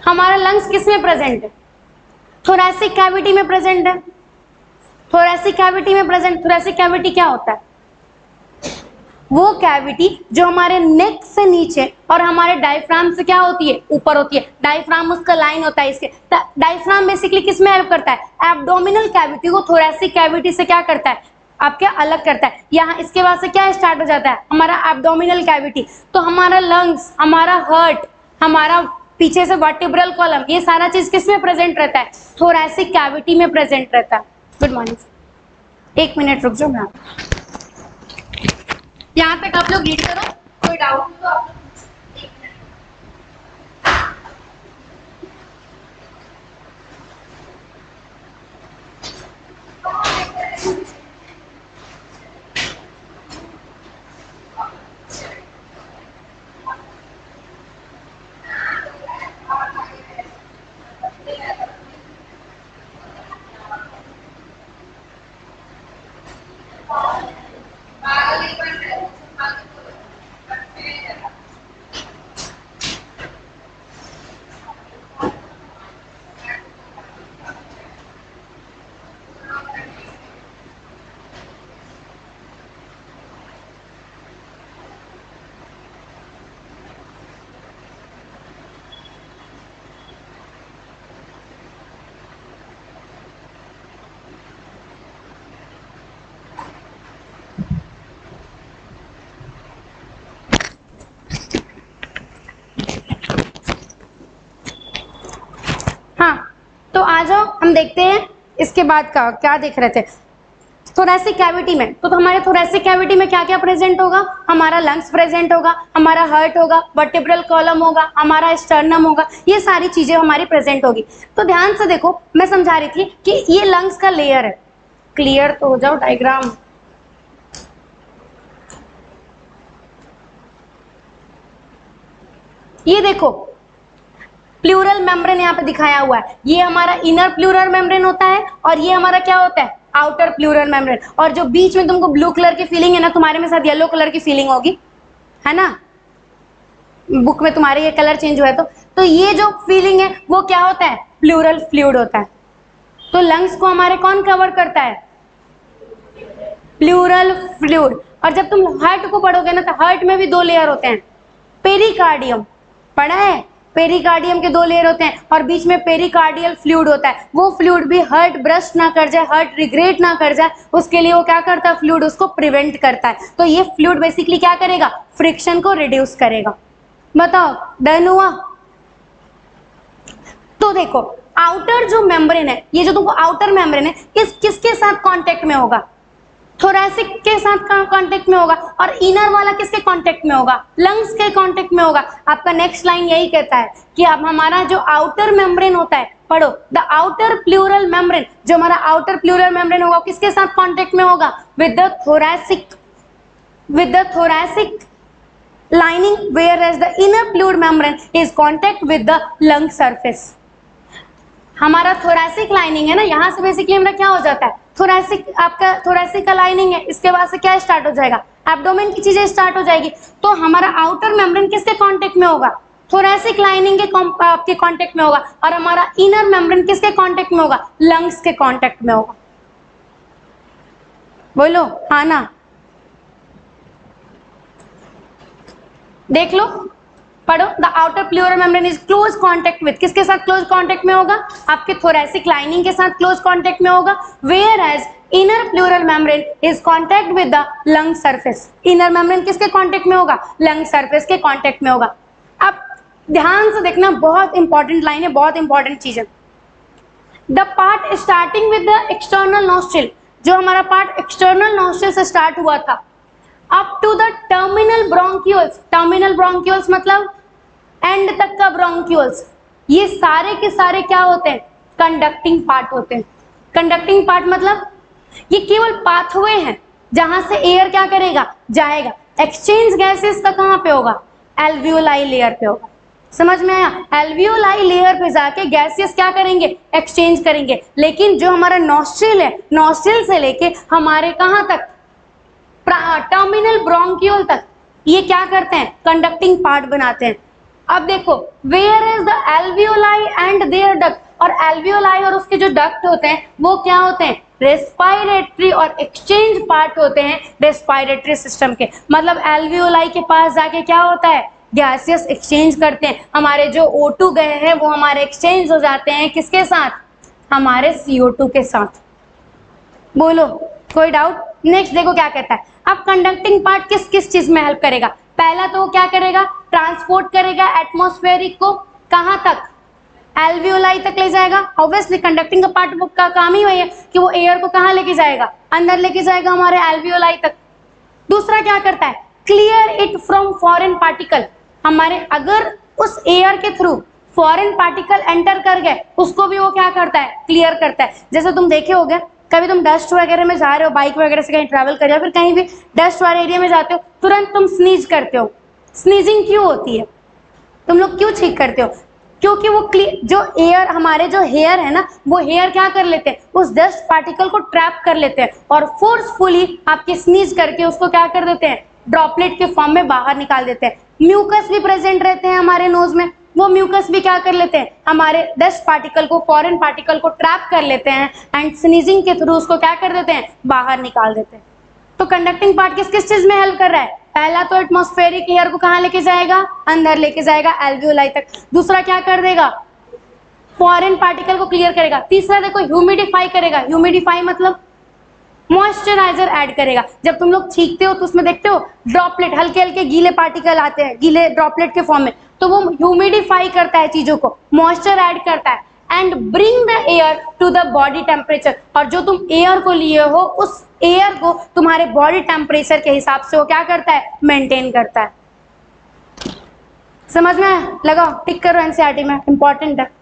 हमारा लंग्स किस में प्रेजेंट है? थोरैसिक कैविटी में प्रेजेंट है। थोरैसिक कैविटी में प्रेजेंट। थोरैसिक कैविटी क्या होता है? वो कैविटी जो हमारे नेक से नीचे और हमारे डायफ्राम से क्या होती है? ऊपर होती है। डायफ्राम उसका लाइन होता है। इसके डायफ्राम बेसिकली किस में हेल्प करता है? एब्डोमिनल कैविटी को थोरैसिक कैविटी से क्या करता है? आपके अलग करता है। यहाँ इसके बाद से क्या स्टार्ट हो जाता है? हमारा एब्डोमिनल कैविटी। तो हमारा लंग्स, हमारा हार्ट, हमारा पीछे से वर्टिब्रल कॉलम, ये सारा चीज किस में प्रेजेंट रहता है? थोरैसिक कैविटी में प्रेजेंट रहता है। Good morning. एक मिनट रुक जाओ, मैं यहाँ तक आप लोग रीड करो, कोई डाउट हो तो आप लोग। तो आ जाओ, हम देखते हैं इसके बाद का क्या देख रहे थे। थोरैसिक कैविटी में, तो हमारे थोरैसिक कैविटी में क्या क्या प्रेजेंट होगा? हमारा लंग्स प्रेजेंट होगा, हमारा हार्ट होगा, वर्टिब्रल कॉलम होगा, हमारा स्टर्नम होगा, ये सारी चीजें हमारी प्रेजेंट होगी। तो ध्यान से देखो, मैं समझा रही थी कि ये लंग्स का लेयर है। क्लियर तो हो जाओ डायग्राम। ये देखो, प्लूरल मेम्ब्रेन यहाँ पे दिखाया हुआ है। ये हमारा इनर प्लूरल मेम्ब्रेन होता है और ये हमारा क्या होता है? Outer pleural membrane. और जो बीच में तुमको ब्लू कलर की फीलिंग है ना, तुम्हारे में साथ येलो कलर की फीलिंग होगी, है ना? बुक में तुम्हारे ये कलर चेंज हुआ है तो ये जो फीलिंग है वो क्या होता है? प्लूरल फ्लूइड होता है। तो लंग्स को हमारे कौन कवर करता है? Pleural fluid. और जब तुम हार्ट को पढ़ोगे ना, तो हार्ट में भी दो लेयर होते हैं। पेरिकार्डियम पढ़ा है? पेरिकार्डियम के दो लेयर होते हैं और बीच में पेरिकार्डियल फ्लूइड होता है। वो फ्लूइड भी हार्ट ब्रस्ट ना कर जाए, हार्ट रिग्रेट ना कर जाए, उसके लिए वो क्या करता है? फ्लूइड उसको प्रिवेंट करता है। तो ये फ्लूइड बेसिकली क्या करेगा? फ्रिक्शन को रिड्यूस करेगा। बताओ, डन हुआ? तो देखो, आउटर जो मेम्ब्रेन है, ये जो तुमको आउटर मेम्ब्रेन है, किसके साथ कांटेक्ट में होगा? थोरैसिक के साथ कांटेक्ट में होगा। और इनर वाला किसके कांटेक्ट में होगा? लंग्स के कांटेक्ट में होगा। आपका नेक्स्ट लाइन यही कहता है कि अब हमारा जो आउटर मेम्ब्रेन होता है, पढ़ो, द आउटर प्लूरल मेम्ब्रेन, जो हमारा आउटर प्लूरल मेम्ब्रेन होगा किसके साथ कांटेक्ट में होगा? With the thoracic lining, whereas the inner fluid membrane is contact with the lung surface। हमारा थोरैसिक लाइनिंग है ना, यहाँ से बेसिकली हमारा क्या हो जाता है? थोरैसिक, आपका थोरैसिक का लाइनिंग है, इसके बाद से क्या स्टार्ट हो जाएगा? एब्डोमेन की चीजें स्टार्ट हो जाएगी। तो हमारा आउटर मेम्ब्रेन किसके कांटेक्ट में होगा? थोरैसिक लाइनिंग के आपके कांटेक्ट में होगा। और हमारा इनर मेम्ब्रेन किसके कांटेक्ट में होगा? लंग्स के कांटेक्ट में होगा। बोलो हाँ ना? देख लो, पढ़ो, the outer pleural membrane is close contact with, किसके साथ क्लोज कांटेक्ट में होगा? आपके थोरैसिक लाइनिंग के साथ क्लोज कांटेक्ट में होगा। Whereas inner pleural membrane is contact with the lung surface. Inner membrane किसके कॉन्टेक्ट में होगा? लंग सरफेस के कॉन्टेक्ट में होगा। अब ध्यान से देखना, बहुत इंपॉर्टेंट लाइन है, बहुत इंपॉर्टेंट चीज है। The part starting with the external nostril, जो हमारा पार्ट एक्सटर्नल नॉस्ट्रिल से स्टार्ट हुआ था, up to the terminal bronchioles. Terminal bronchioles मतलब एंड तक का ब्रोंक्यूल्स, ये सारे के सारे क्या होते हैं? कंडक्टिंग पार्ट होते हैं। कंडक्टिंग पार्ट मतलब ये केवल पाथवे हैं जहां से एयर क्या करेगा? जाएगा। एक्सचेंज गैसेस का कहां पे होगा? एल्वियोलाई लेयर पे होगा। समझ में आया? एल्वियोलाई लेयर पे जाके गैसेस क्या करेंगे? एक्सचेंज करेंगे। लेकिन जो हमारा नॉस्ट्रिल है, नॉस्ट्रिल से लेके हमारे कहां तक? टर्मिनल ब्रोंक्यूल तक, ये क्या करते हैं? कंडक्टिंग पार्ट बनाते हैं। अब देखो, where is the alveoli and their duct, और एल्वियोलाई और उसके जो डक्ट होते हैं वो क्या होते हैं? रेस्पिरेटरी और एक्सचेंज पार्ट होते हैं रेस्पिरेटरी सिस्टम के। मतलब एल्वियोलाई के पास जाके क्या होता है? गैसेस एक्सचेंज करते हैं। हमारे जो O2 गए हैं वो हमारे एक्सचेंज हो जाते हैं किसके साथ? हमारे CO2 के साथ। बोलो, कोई डाउट? नेक्स्ट देखो क्या कहता है। अब कंडक्टिंग पार्ट किस किस चीज में हेल्प करेगा? पहला तो वो क्या करेगा? ट्रांसपोर्ट करेगा एटमॉस्फेरिक को कहां तक? एल्वियोलाई तक ले जाएगा। ऑब्वियसली कंडक्टिंग का पार्ट का काम ही वही है कि वो एयर को कहां लेके जाएगा? अंदर लेके जाएगा हमारे एल्वियोलाई तक। दूसरा क्या करता है? Clear it from foreign particle. हमारे अगर उस एयर के थ्रू फॉरेन पार्टिकल एंटर कर गए, उसको भी वो क्या करता है? क्लियर करता है। जैसे तुम देखे होगे, कभी तुम डस्ट वगैरह में जा रहे हो, बाइक वगैरह से कहीं ट्रैवल कर रहे हो, फिर कहीं भी डस्ट वाले एरिया में जाते हो, तुरंत तुम स्नीज करते हो। स्नीजिंग क्यों होती है? तुम लोग क्यों छींक करते हो? क्योंकि वो जो एयर, हमारे जो हेयर है ना, वो हेयर क्या कर लेते हैं? उस डस्ट पार्टिकल को ट्रैप कर लेते हैं और फोर्सफुली आपके स्नीज करके उसको क्या कर देते हैं? ड्रॉपलेट के फॉर्म में बाहर निकाल देते हैं। म्यूकस भी प्रेजेंट रहते हैं हमारे नोज में, वो म्यूकस भी क्या कर लेते हैं? हमारे डस्ट पार्टिकल को, फॉरेन पार्टिकल को ट्रैप कर लेते हैं एंड स्नीजिंग के थ्रू उसको क्या कर देते हैं? बाहर निकाल देते हैं। तो कंडक्टिंग पार्ट किस किस चीज में हेल्प कर रहा है? पहला तो एटमॉस्फेरिक एयर को कहां लेके जाएगा? अंदर लेके जाएगा, एल्वियोलाई तक। दूसरा क्या कर देगा? फॉरेन पार्टिकल को क्लियर करेगा। तीसरा देखो, ह्यूमिडिफाई करेगा। ह्यूमिडिफाई मतलब मॉइस्चराइजर ऐड करेगा। जब तुम लोग छींकते हो तो उसमें देखते हो ड्रॉपलेट, हल्के हल्के गीले पार्टिकल आते हैं, गीले ड्रॉपलेट के फॉर्म में, तो वो ह्यूमिडिफाई करता है चीजों को, मॉइस्चर ऐड करता है and bring the air to the body temperature. और जो तुम एयर को लिए हो, उस एयर को तुम्हारे बॉडी टेम्परेचर के हिसाब से वो क्या करता है? मेंटेन करता है। समझ में? लगाओ, टिक करो एनसीईआरटी में, इंपॉर्टेंट है।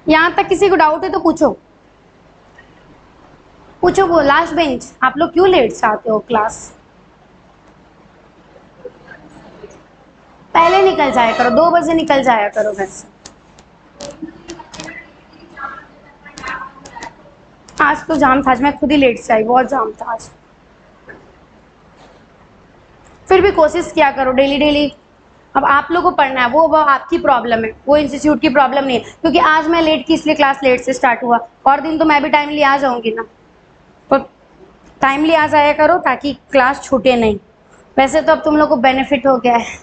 यहां तक किसी को डाउट है तो पूछो, पूछो। वो लास्ट बेंच, आप लोग क्यों लेट से आते हो क्लास? पहले निकल जाया करो, 2 बजे निकल जाया करो घर से। आज तो जाम था, आज मैं खुद ही लेट से आई, बहुत जाम था आज। फिर भी कोशिश किया करो डेली डेली। अब आप लोगों को पढ़ना है, वो आपकी प्रॉब्लम है, वो इंस्टीट्यूट की प्रॉब्लम नहीं है। क्योंकि आज मैं लेट की, इसलिए क्लास लेट से स्टार्ट हुआ। और दिन तो मैं भी टाइमली आ जाऊंगी ना, तो टाइमली आ जाया करो ताकि क्लास छूटे नहीं। वैसे तो अब तुम लोग को बेनिफिट हो गया है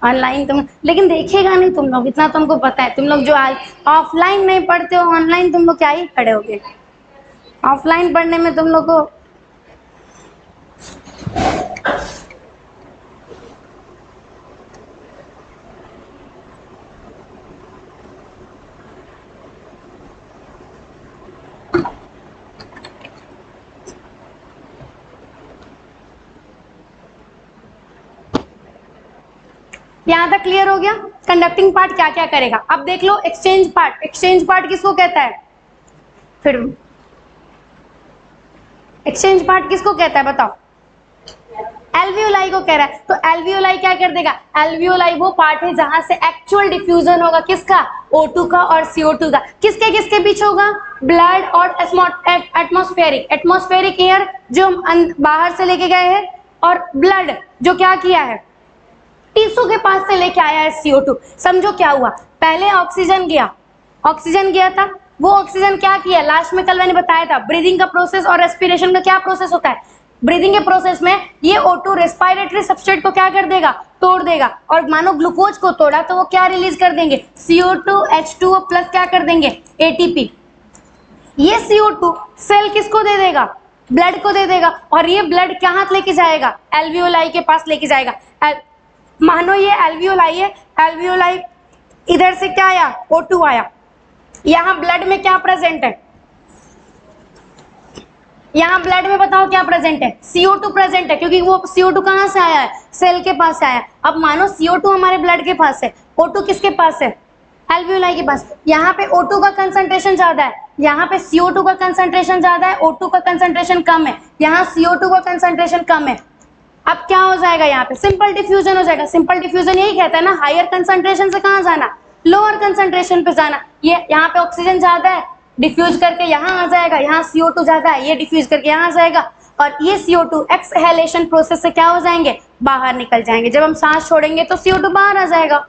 ऑनलाइन, तुम लेकिन देखेगा नहीं तुम लोग, इतना तुमको पता है। तुम लोग जो आज ऑफलाइन नहीं पढ़ते हो, ऑनलाइन तुम लोग क्या ही पढ़े होगे। ऑफलाइन पढ़ने में तुम लोग को यहां तक क्लियर हो गया? कंडक्टिंग पार्ट क्या क्या करेगा? अब देख लो एक्सचेंज पार्ट। एक्सचेंज पार्ट किसको कहता है? फिर एक्सचेंज पार्ट किसको कहता है बताओ? एल्वियोलाई को कह रहा है। तो एल्वियोलाई क्या कर देगा? एल्वियोलाई वो पार्ट है जहां से एक्चुअल डिफ्यूजन होगा, किसका? O2 का और CO2 का। किसके किसके बीच होगा? ब्लड और एटमॉस्फेरिक। एटमॉस्फेरिक एयर जो बाहर से लेके गए हैं, और ब्लड जो क्या किया है? टिश्यू के पास से लेके आया है CO2। समझो क्या हुआ? पहले ऑक्सीजन गया, ऑक्सीजन गया था, वो ऑक्सीजन क्या किया, लास्ट में कल मैंने बताया था ब्रीदिंग का प्रोसेस और रेस्पिरेशन का क्या प्रोसेस होता है। ब्रीदिंग के प्रोसेस में ये O2 रेस्पिरेटरी सबस्ट्रेट को क्या कर देगा, तोड़ देगा, और मानो ग्लूकोज को तोड़ा तो वो क्या रिलीज कर देंगे, CO2 H2O प्लस क्या कर देंगे, ATP। ये CO2 सेल किसको दे देगा, ब्लड को दे देगा, और ये ब्लड कहाँ लेके जाएगा, एल्वियोलाई के पास लेके जाएगा। मानो ये एल्वियोलाई है, एल्वियोलाई इधर से क्या आया, O2 आया, यहाँ ब्लड में क्या प्रेजेंट है, यहाँ ब्लड में बताओ क्या प्रेजेंट है, CO2 प्रेजेंट है, क्योंकि वो CO2 कहाँ से आया है, सेल के पास से आया। अब मानो CO2 हमारे ब्लड के पास है, O2 किसके पास है, एल्वियोलाई के पास। यहाँ पे O2 का कंसंट्रेशन ज्यादा है, यहाँ पे CO2 का कंसंट्रेशन ज्यादा है, O2 का कंसंट्रेशन कम है, यहाँ CO2 का कंसंट्रेशन कम है। अब क्या हो जाएगा, यहाँ पे सिंपल डिफ्यूजन हो जाएगा। सिंपल डिफ्यूजन यही कहता है ना, हायर कंसंट्रेशन से कहाँ जाना, लोअर कंसंट्रेशन पे जाना। ये यहाँ पे ऑक्सीजन ज्यादा है, डिफ्यूज करके यहाँ आ जाएगा, यहाँ CO2 ज्यादा है, ये डिफ्यूज करके यहाँ आ जाएगा, और ये CO2 एक्सहेलेशन प्रोसेस से क्या हो जाएंगे, बाहर निकल जाएंगे। जब हम सांस छोड़ेंगे तो CO2 बाहर आ जाएगा।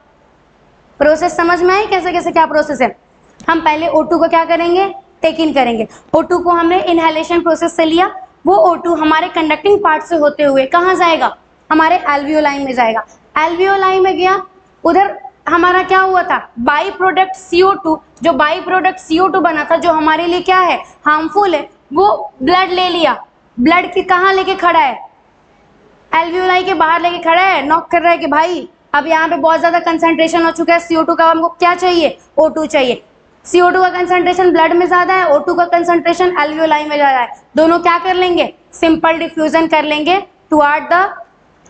प्रोसेस समझ में आई कैसे कैसे क्या प्रोसेस है। हम पहले O2 को क्या करेंगे, टेक इन करेंगे। O2 को हमने इनहेलेशन प्रोसेस से लिया, वो O2 हमारे कंडक्टिंग पार्ट से होते हुए कहाँ जाएगा, हमारे एल्वियोलाई में जाएगा। एल्वियोलाई में गया, उधर हमारा क्या हुआ था, बाई प्रोडक्ट CO2, जो बाई प्रोडक्ट CO2 बना था, जो हमारे लिए क्या है, हार्मफुल है, वो ब्लड ले लिया। ब्लड की कहाँ लेके खड़ा है, एल्वियोलाई के बाहर लेके खड़ा है, नॉक कर रहा है कि भाई अब यहाँ पे बहुत ज्यादा कंसंट्रेशन हो चुका है CO2 का, हमको क्या चाहिए, O2 चाहिए। CO2 का कंसंट्रेशन ब्लड में ज्यादा है, O2 का कंसंट्रेशन एल्वियोलाई में ज्यादा है, दोनों क्या कर लेंगे, सिंपल डिफ्यूजन कर लेंगे टुवर्ड द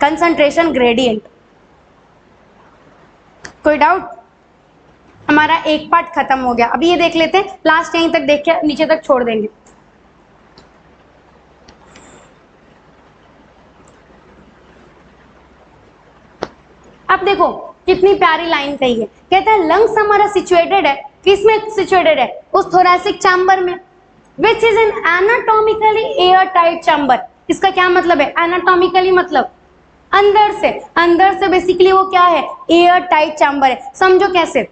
कंसंट्रेशन ग्रेडियंट। कोई डाउट, हमारा एक पार्ट खत्म हो गया। अभी ये देख लेते हैं, लास्ट यहीं तक देख के नीचे तक छोड़ देंगे। अब देखो कितनी प्यारी लाइन कही है, कहता है लंग्स हमारा सिचुएटेड है, किसमें सिचुएटेड है, उस थोरैसिक चैम्बर में, which is an anatomically air tight chamber. इसका क्या मतलब है, एनाटॉमिकली मतलब अंदर से बेसिकली वो क्या है, एयर टाइट चैम्बर है। समझो कैसे,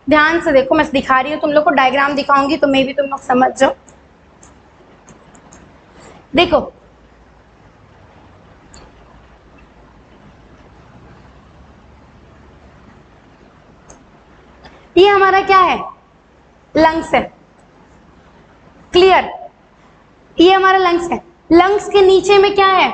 ध्यान से देखो, मैं दिखा रही हूँ, तुम लोग को डायग्राम दिखाऊंगी तो मे भी तुम लोग समझ जाओ। देखो ये हमारा क्या है, लंग्स है, क्लियर, ये हमारा लंग्स है। लंग्स के नीचे में क्या है,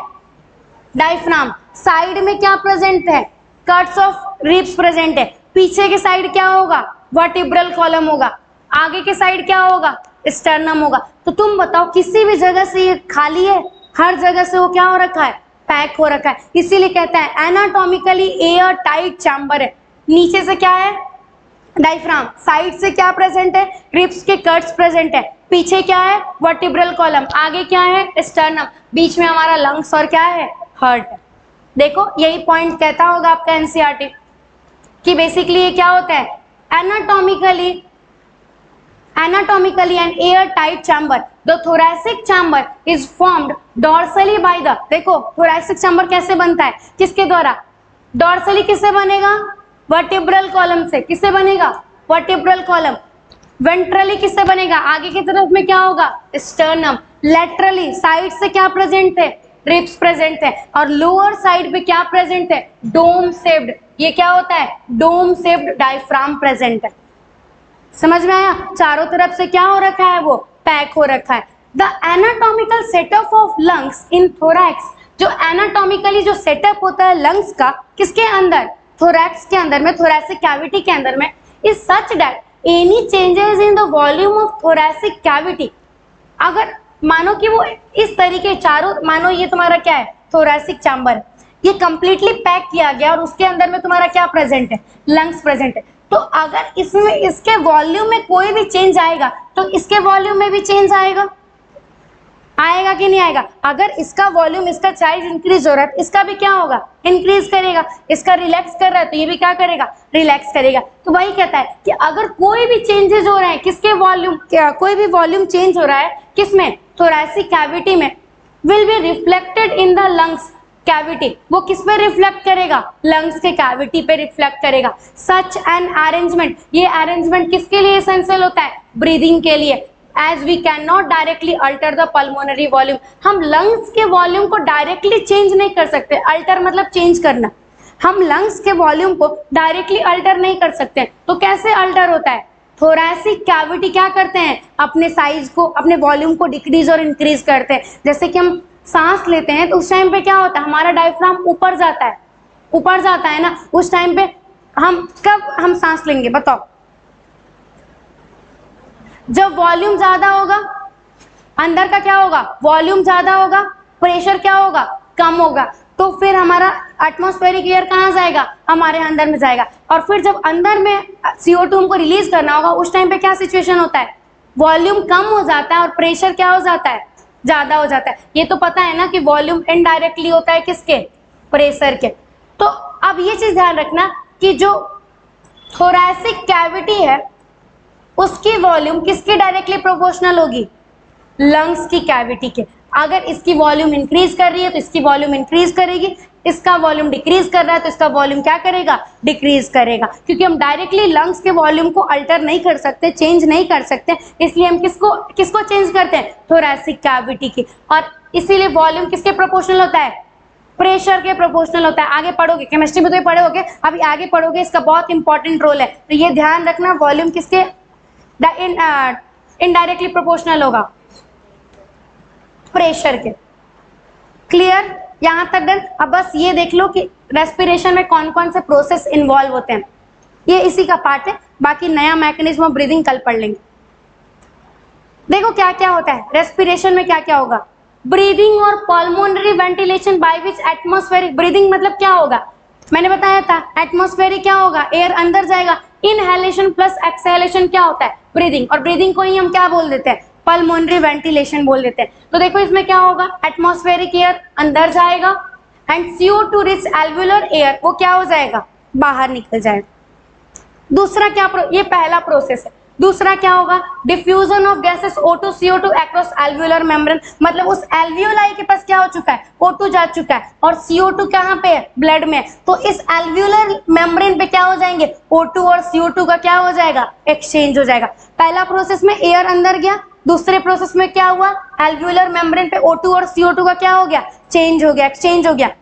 डायफ्राम। साइड में क्या प्रेजेंट है, कट्स ऑफ रिब्स प्रेजेंट है। पीछे के साइड क्या होगा, वर्टिब्रल कॉलम होगा। आगे के साइड क्या होगा, स्टर्नम होगा। तो तुम बताओ किसी भी जगह से ये खाली है, हर जगह से वो क्या हो रखा है, पैक हो रखा है। इसीलिए कहता है एनाटॉमिकली एयर टाइट चैम्बर है। नीचे से क्या है, डायफ्राम। साइड से क्या प्रेजेंट है, रिब्स के कट्स प्रेजेंट है। पीछे क्या है, वर्टिब्रल कॉलम। आगे क्या है, स्टर्नम। बीच में हमारा लंग्स और क्या है, हार्ट। देखो यही पॉइंट कहता होगा आपका एनसीईआरटी कि बेसिकली ये क्या होता है, anatomically an air tight chamber. The thoracic chamber is formed dorsally by the, देखो थोरैसिक चैम्बर कैसे बनता है, किसके द्वारा, डॉर्सली किससे बनेगा, वर्टिब्रल कॉलम से। किससे बनेगा, वर्टिब्रल कॉलम। वेंट्रली किससे बनेगा, आगे की तरफ में क्या होगा, स्टर्नम। लेटरली साइड से क्या प्रेजेंट है, रिब्स प्रेजेंट है। और लोअर साइड पे क्या प्रेजेंट है, डोम शेप्ड। ये क्या होता है, डोम शेप्ड डायफ्राम प्रेजेंट है। समझ में आया, चारों तरफ से क्या हो रखा है, वो पैक हो रखा है। The anatomical setup of lungs in thorax, जो एनाटॉमिकली जो सेटअप होता है लंग्स का, किसके अंदर, थोरैक्स के अंदर में, थोरैसिक कैविटी के अंदर में, is such that any changes in the volume of thoracic cavity, अगर मानो कि वो इस तरीके चारों, मानो ये तुम्हारा क्या है, थोरैसिक चैम्बर, ये कंप्लीटली पैक किया गया और उसके अंदर में तुम्हारा क्या प्रेजेंट है, लंग्स प्रेजेंट है। तो अगर इसमें इसके वॉल्यूम में कोई भी चेंज आएगा तो इसके वॉल्यूम में भी चेंज आएगा, आएगा कि नहीं आएगा। अगर इसका वॉल्यूम, इसका साइज इंक्रीज हो रहा है, इसका भी क्या होगा, इंक्रीज करेगा। इसका रिलैक्स कर रहा है तो ये भी क्या करेगा, रिलैक्स करेगा। तो वही कहता है कि अगर कोई भी चेंजेस हो रहे हैं, किसके वॉल्यूम, कोई भी वॉल्यूम चेंज हो रहा है किसमें, थोरैसिक कैविटी में, will be reflected in the lungs cavity. वो किस पे रिफ्लेक्ट करेगा, लंग्स के कैविटी पे रिफ्लेक्ट करेगा। सच एन अरेंजमेंट, ये अरेंजमेंट किसके लिए एसेंशियल होता है, ब्रीदिंग के लिए, as we can not directly alter the pulmonary volume. हम लंग्स के वॉल्यूम को डायरेक्टली चेंज नहीं कर सकते, अल्टर मतलब चेंज करना, हम लंग्स के वॉल्यूम को डायरेक्टली अल्टर नहीं कर सकते। तो कैसे अल्टर होता है? थोरैसिक कैविटी क्या करते हैं, अपने साइज को, अपने वॉल्यूम को डिक्रीज और इंक्रीज करते हैं। जैसे कि हम सांस लेते हैं तो उस टाइम पे क्या होता है, हमारा डायफ्राम ऊपर जाता है, ऊपर जाता है ना, उस टाइम पे कब हम सांस लेंगे बताओ? जब वॉल्यूम ज्यादा होगा, अंदर का क्या होगा, वॉल्यूम ज्यादा होगा, प्रेशर क्या होगा, कम होगा, तो फिर हमारा एटमॉस्फेरिक एयर कहाँ जाएगा, हमारे अंदर में जाएगा। और फिर जब अंदर में CO2 हमको रिलीज करना होगा, उस टाइम पे क्या सिचुएशन होता है, वॉल्यूम कम हो जाता है और प्रेशर क्या हो जाता है, ज्यादा हो जाता है। ये तो पता है ना कि वॉल्यूम इनडायरेक्टली होता है किसके, प्रेशर के। तो अब ये चीज ध्यान रखना कि जो थोरैसिक कैविटी है उसकी वॉल्यूम किसके डायरेक्टली प्रोपोर्शनल होगी, लंग्स की कैविटी के। अगर इसकी वॉल्यूम इंक्रीज कर रही है तो इसकी वॉल्यूम इंक्रीज करेगी, इसका वॉल्यूम डिक्रीज कर रहा है तो इसका वॉल्यूम क्या करेगा, डिक्रीज करेगा। क्योंकि हम डायरेक्टली लंग्स के वॉल्यूम को अल्टर नहीं कर सकते, चेंज नहीं कर सकते, इसलिए हम किसको चेंज करते हैं, थोरैसिक कैविटी की। और इसीलिए वॉल्यूम किसके प्रोपोर्शनल होता है, प्रेशर के प्रोपोर्शनल होता है। आगे पढ़ोगे, केमिस्ट्री में तो ये पढ़े होगे, अभी आगे पढ़ोगे, इसका बहुत इंपॉर्टेंट रोल है। तो ये ध्यान रखना, वॉल्यूम किसके इनडायरेक्टली प्रोपोर्शनल होगा, प्रेशर के। क्लियर, यहां तक डन। अब बस ये देख लो कि रेस्पिरेशन में कौन कौन से प्रोसेस इन्वॉल्व होते हैं, ये इसी का पार्ट है। बाकी नया मैकेनिज्म ऑफ ब्रीदिंग कल पढ़ लेंगे। देखो क्या क्या होता है रेस्पिरेशन में, क्या क्या होगा, ब्रीदिंग और pulmonary ventilation by which atmospheric, breathing मतलब क्या होगा, मैंने बताया था, एटमॉस्फेरिक क्या होगा, एयर अंदर जाएगा। इनहेलेशन प्लस एक्सहेलेशन क्या होता है, ब्रीदिंग। और ब्रीदिंग को ही हम क्या बोल देते हैं, पल्मोनरी वेंटिलेशन बोल देते हैं। तो देखो इसमें क्या होगा, एटमॉस्फेरिक एयर अंदर जाएगा and CO2 rich alveolar air वो क्या हो जाएगा, बाहर निकल जाएगा। दूसरा क्या, ये पहला प्रोसेस है। दूसरा क्या होगा, diffusion of gases O2 CO2 across alveolar membrane, मतलब उस एल्वियोलाई के पास क्या हो चुका है, O2 जा चुका है और CO2 कहाँ पे है, ब्लड में। तो इस एल्वुलर मेम्ब्रेन पे क्या हो जाएंगे, O2 और CO2 का क्या हो जाएगा, एक्सचेंज हो जाएगा। पहला प्रोसेस में एयर अंदर गया, दूसरे प्रोसेस में क्या हुआ, एल्वुलर मेम्ब्रेन पे O2 और CO2 का क्या हो गया, चेंज हो गया, एक्सचेंज हो गया।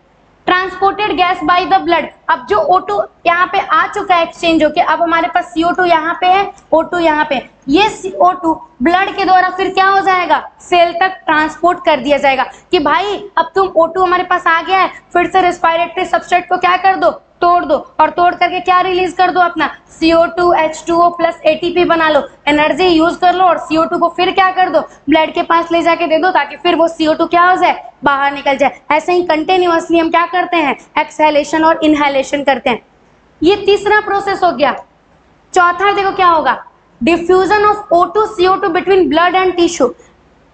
Transported gas by the blood, अब जो O2 यहाँ पे आ चुका है एक्सचेंज होके, अब हमारे पास CO2 यहाँ पे है, O2 यहाँ पे, ये CO2 ब्लड के द्वारा फिर क्या हो जाएगा, सेल तक ट्रांसपोर्ट कर दिया जाएगा कि भाई अब तुम O2 हमारे पास आ गया है, फिर से रेस्पिरेटरी सबस्ट्रेट को क्या कर दो, तोड़ दो, और तोड़ करके क्या रिलीज कर दो, अपना CO2 H2O प्लस ATP बना लो, एनर्जी यूज कर लो और CO2 को फिर क्या कर दो, ब्लड के पास ले जाके दे दो, ताकि फिर वो CO2 क्या हो जाए, बाहर निकल जाए। ऐसे ही कंटिन्यूअसली हम क्या करते हैं, एक्सहेलेशन और इनहेलेशन करते हैं। ये तीसरा प्रोसेस हो गया। चौथा देखो क्या होगा, diffusion of O2 CO2 between blood and tissue.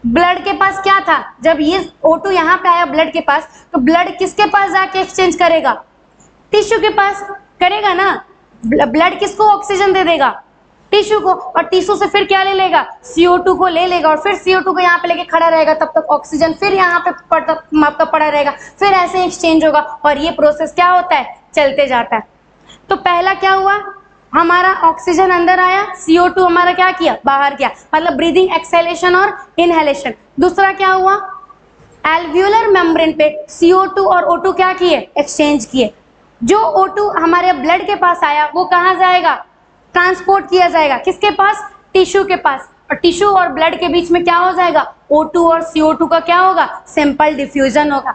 Blood के पास क्या था, जब ये O2 यहाँ पे आया ब्लड के पास, तो ब्लड किसके पास जाके एक्सचेंज करेगा, टिश्यू के पास करेगा ना। ब्लड किसको ऑक्सीजन दे देगा, टिश्यू को, और टिश्यू से फिर क्या ले लेगा, CO2 को ले लेगा, और फिर CO2 को यहाँ पे लेके खड़ा रहेगा, तब तक ऑक्सीजन फिर यहाँ पे आपका पड़ा रहेगा, फिर ऐसे एक्सचेंज होगा, और ये प्रोसेस क्या होता है, चलते जाता है। तो पहला क्या हुआ, हमारा ऑक्सीजन अंदर आया, CO2 हमारा क्या किया, बाहर गया, मतलब ब्रीदिंग, एक्सहेलेशन और इनहेलेशन। दूसरा क्या हुआ, एल्वुलर मेम्ब्रेन पे CO2 और O2 क्या किए, एक्सचेंज किए। जो O2 हमारे ब्लड के पास आया वो कहाँ जाएगा, ट्रांसपोर्ट किया जाएगा, किसके पास, टिश्यू के पास, और टिश्यू और ब्लड के बीच में क्या हो जाएगा, O2 और CO2 का क्या होगा, सिंपल डिफ्यूजन होगा।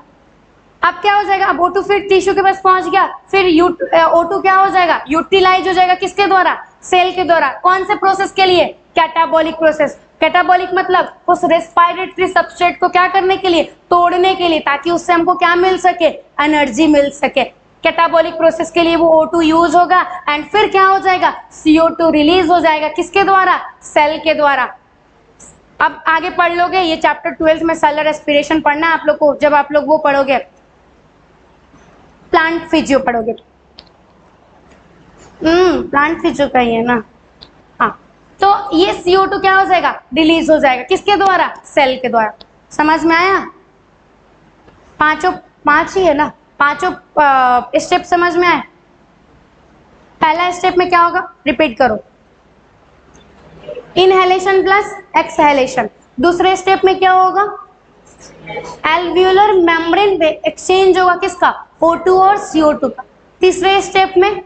अब क्या हो जाएगा, अब O2 फिर टिश्यू के पास पहुंच गया, फिर O2 क्या हो जाएगा, यूटिलाइज हो जाएगा, किसके द्वारा, सेल के द्वारा। कौन से प्रोसेस के लिए, कैटाबॉलिक प्रोसेस। कैटाबॉलिक मतलब उस रेस्पिरेटरी सबस्ट्रेट को क्या करने के लिए, तोड़ने के लिए, ताकि उससे हमको क्या मिल सके, एनर्जी मिल सके। कैटाबॉलिक प्रोसेस के लिए वो O2 यूज होगा एंड फिर क्या हो जाएगा, CO2 रिलीज हो जाएगा, किसके द्वारा, सेल के द्वारा। अब आगे पढ़ लोगे, ये चैप्टर 12 में सेलुलर रेस्पिरेशन पढ़ना आप लोग को, जब आप लोग वो पढ़ोगे, प्लांट फिजियो पढ़ोगे। प्लांट फिजियो का ही है ना, हाँ। तो ये CO2 क्या हो जाएगा, रिलीज हो जाएगा, किसके द्वारा, सेल के द्वारा। समझ में आया, पांच ही है ना, पांचों स्टेप समझ में आए। पहला स्टेप में क्या होगा, रिपीट करो, इनहेलेशन प्लस एक्सहेलेशन। दूसरे स्टेप में क्या होगा, एल्वियोलर मेम्ब्रेन पे एक्सचेंज होगा किसका, O2 और CO2 का। तीसरे स्टेप में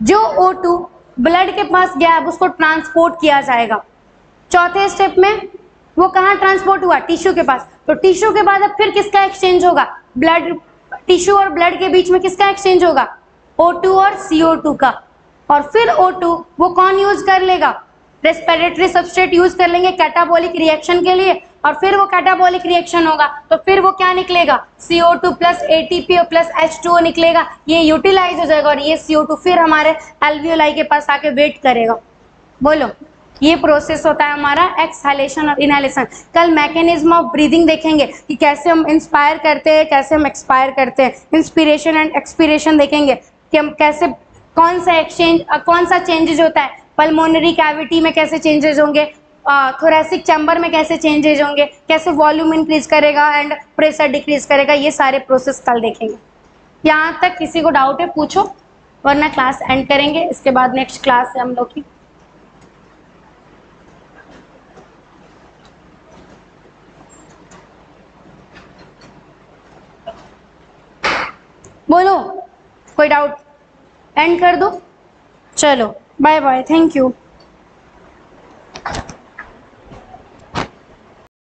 जो O2 ब्लड के पास गया है उसको ट्रांसपोर्ट किया जाएगा। चौथे स्टेप में वो कहाँ ट्रांसपोर्ट हुआ, टिश्यू के पास। तो टिश्यू के बाद अब फिर किसका एक्सचेंज होगा, ब्लड, टिश्यू और ब्लड के बीच में किसका एक्सचेंज होगा, O2 और CO2 का। और फिर O2 वो कौन यूज कर लेगा, रेस्पिरेटरी सबस्ट्रेट यूज कर लेंगे कैटाबॉलिक रिएक्शन के लिए। और फिर वो कैटाबॉलिक रिएक्शन होगा तो फिर वो क्या निकलेगा, CO2 plus ATP plus H2O निकलेगा। ये यूटिलाइज हो जाएगा और ये CO2 फिर हमारे एल्वियोलाई के पास आके वेट करेगा। बोलो, ये प्रोसेस होता है हमारा एक्सहेलेशन और इनहेलेशन। कल मैकेनिज्म ऑफ ब्रीदिंग देखेंगे कि कैसे हम इंस्पायर करते हैं, कैसे हम एक्सपायर करते हैं। इंस्पिरेशन एंड एक्सपीरेशन देखेंगे कि हम कैसे, कौन सा एक्सचेंज, कौन सा चेंजेज होता है, पल्मोनरी कैविटी में कैसे चेंजेस होंगे, थोरेसिक चैम्बर में कैसे चेंजेस होंगे, कैसे वॉल्यूम इंक्रीज करेगा एंड प्रेशर डिक्रीज करेगा। ये सारे प्रोसेस कल देखेंगे। यहाँ तक किसी को डाउट है पूछो, वरना क्लास एंड करेंगे। इसके बाद नेक्स्ट क्लास है हम लोग की। बोलो, कोई डाउट, एंड कर दो। चलो बाय बाय, थैंक यू।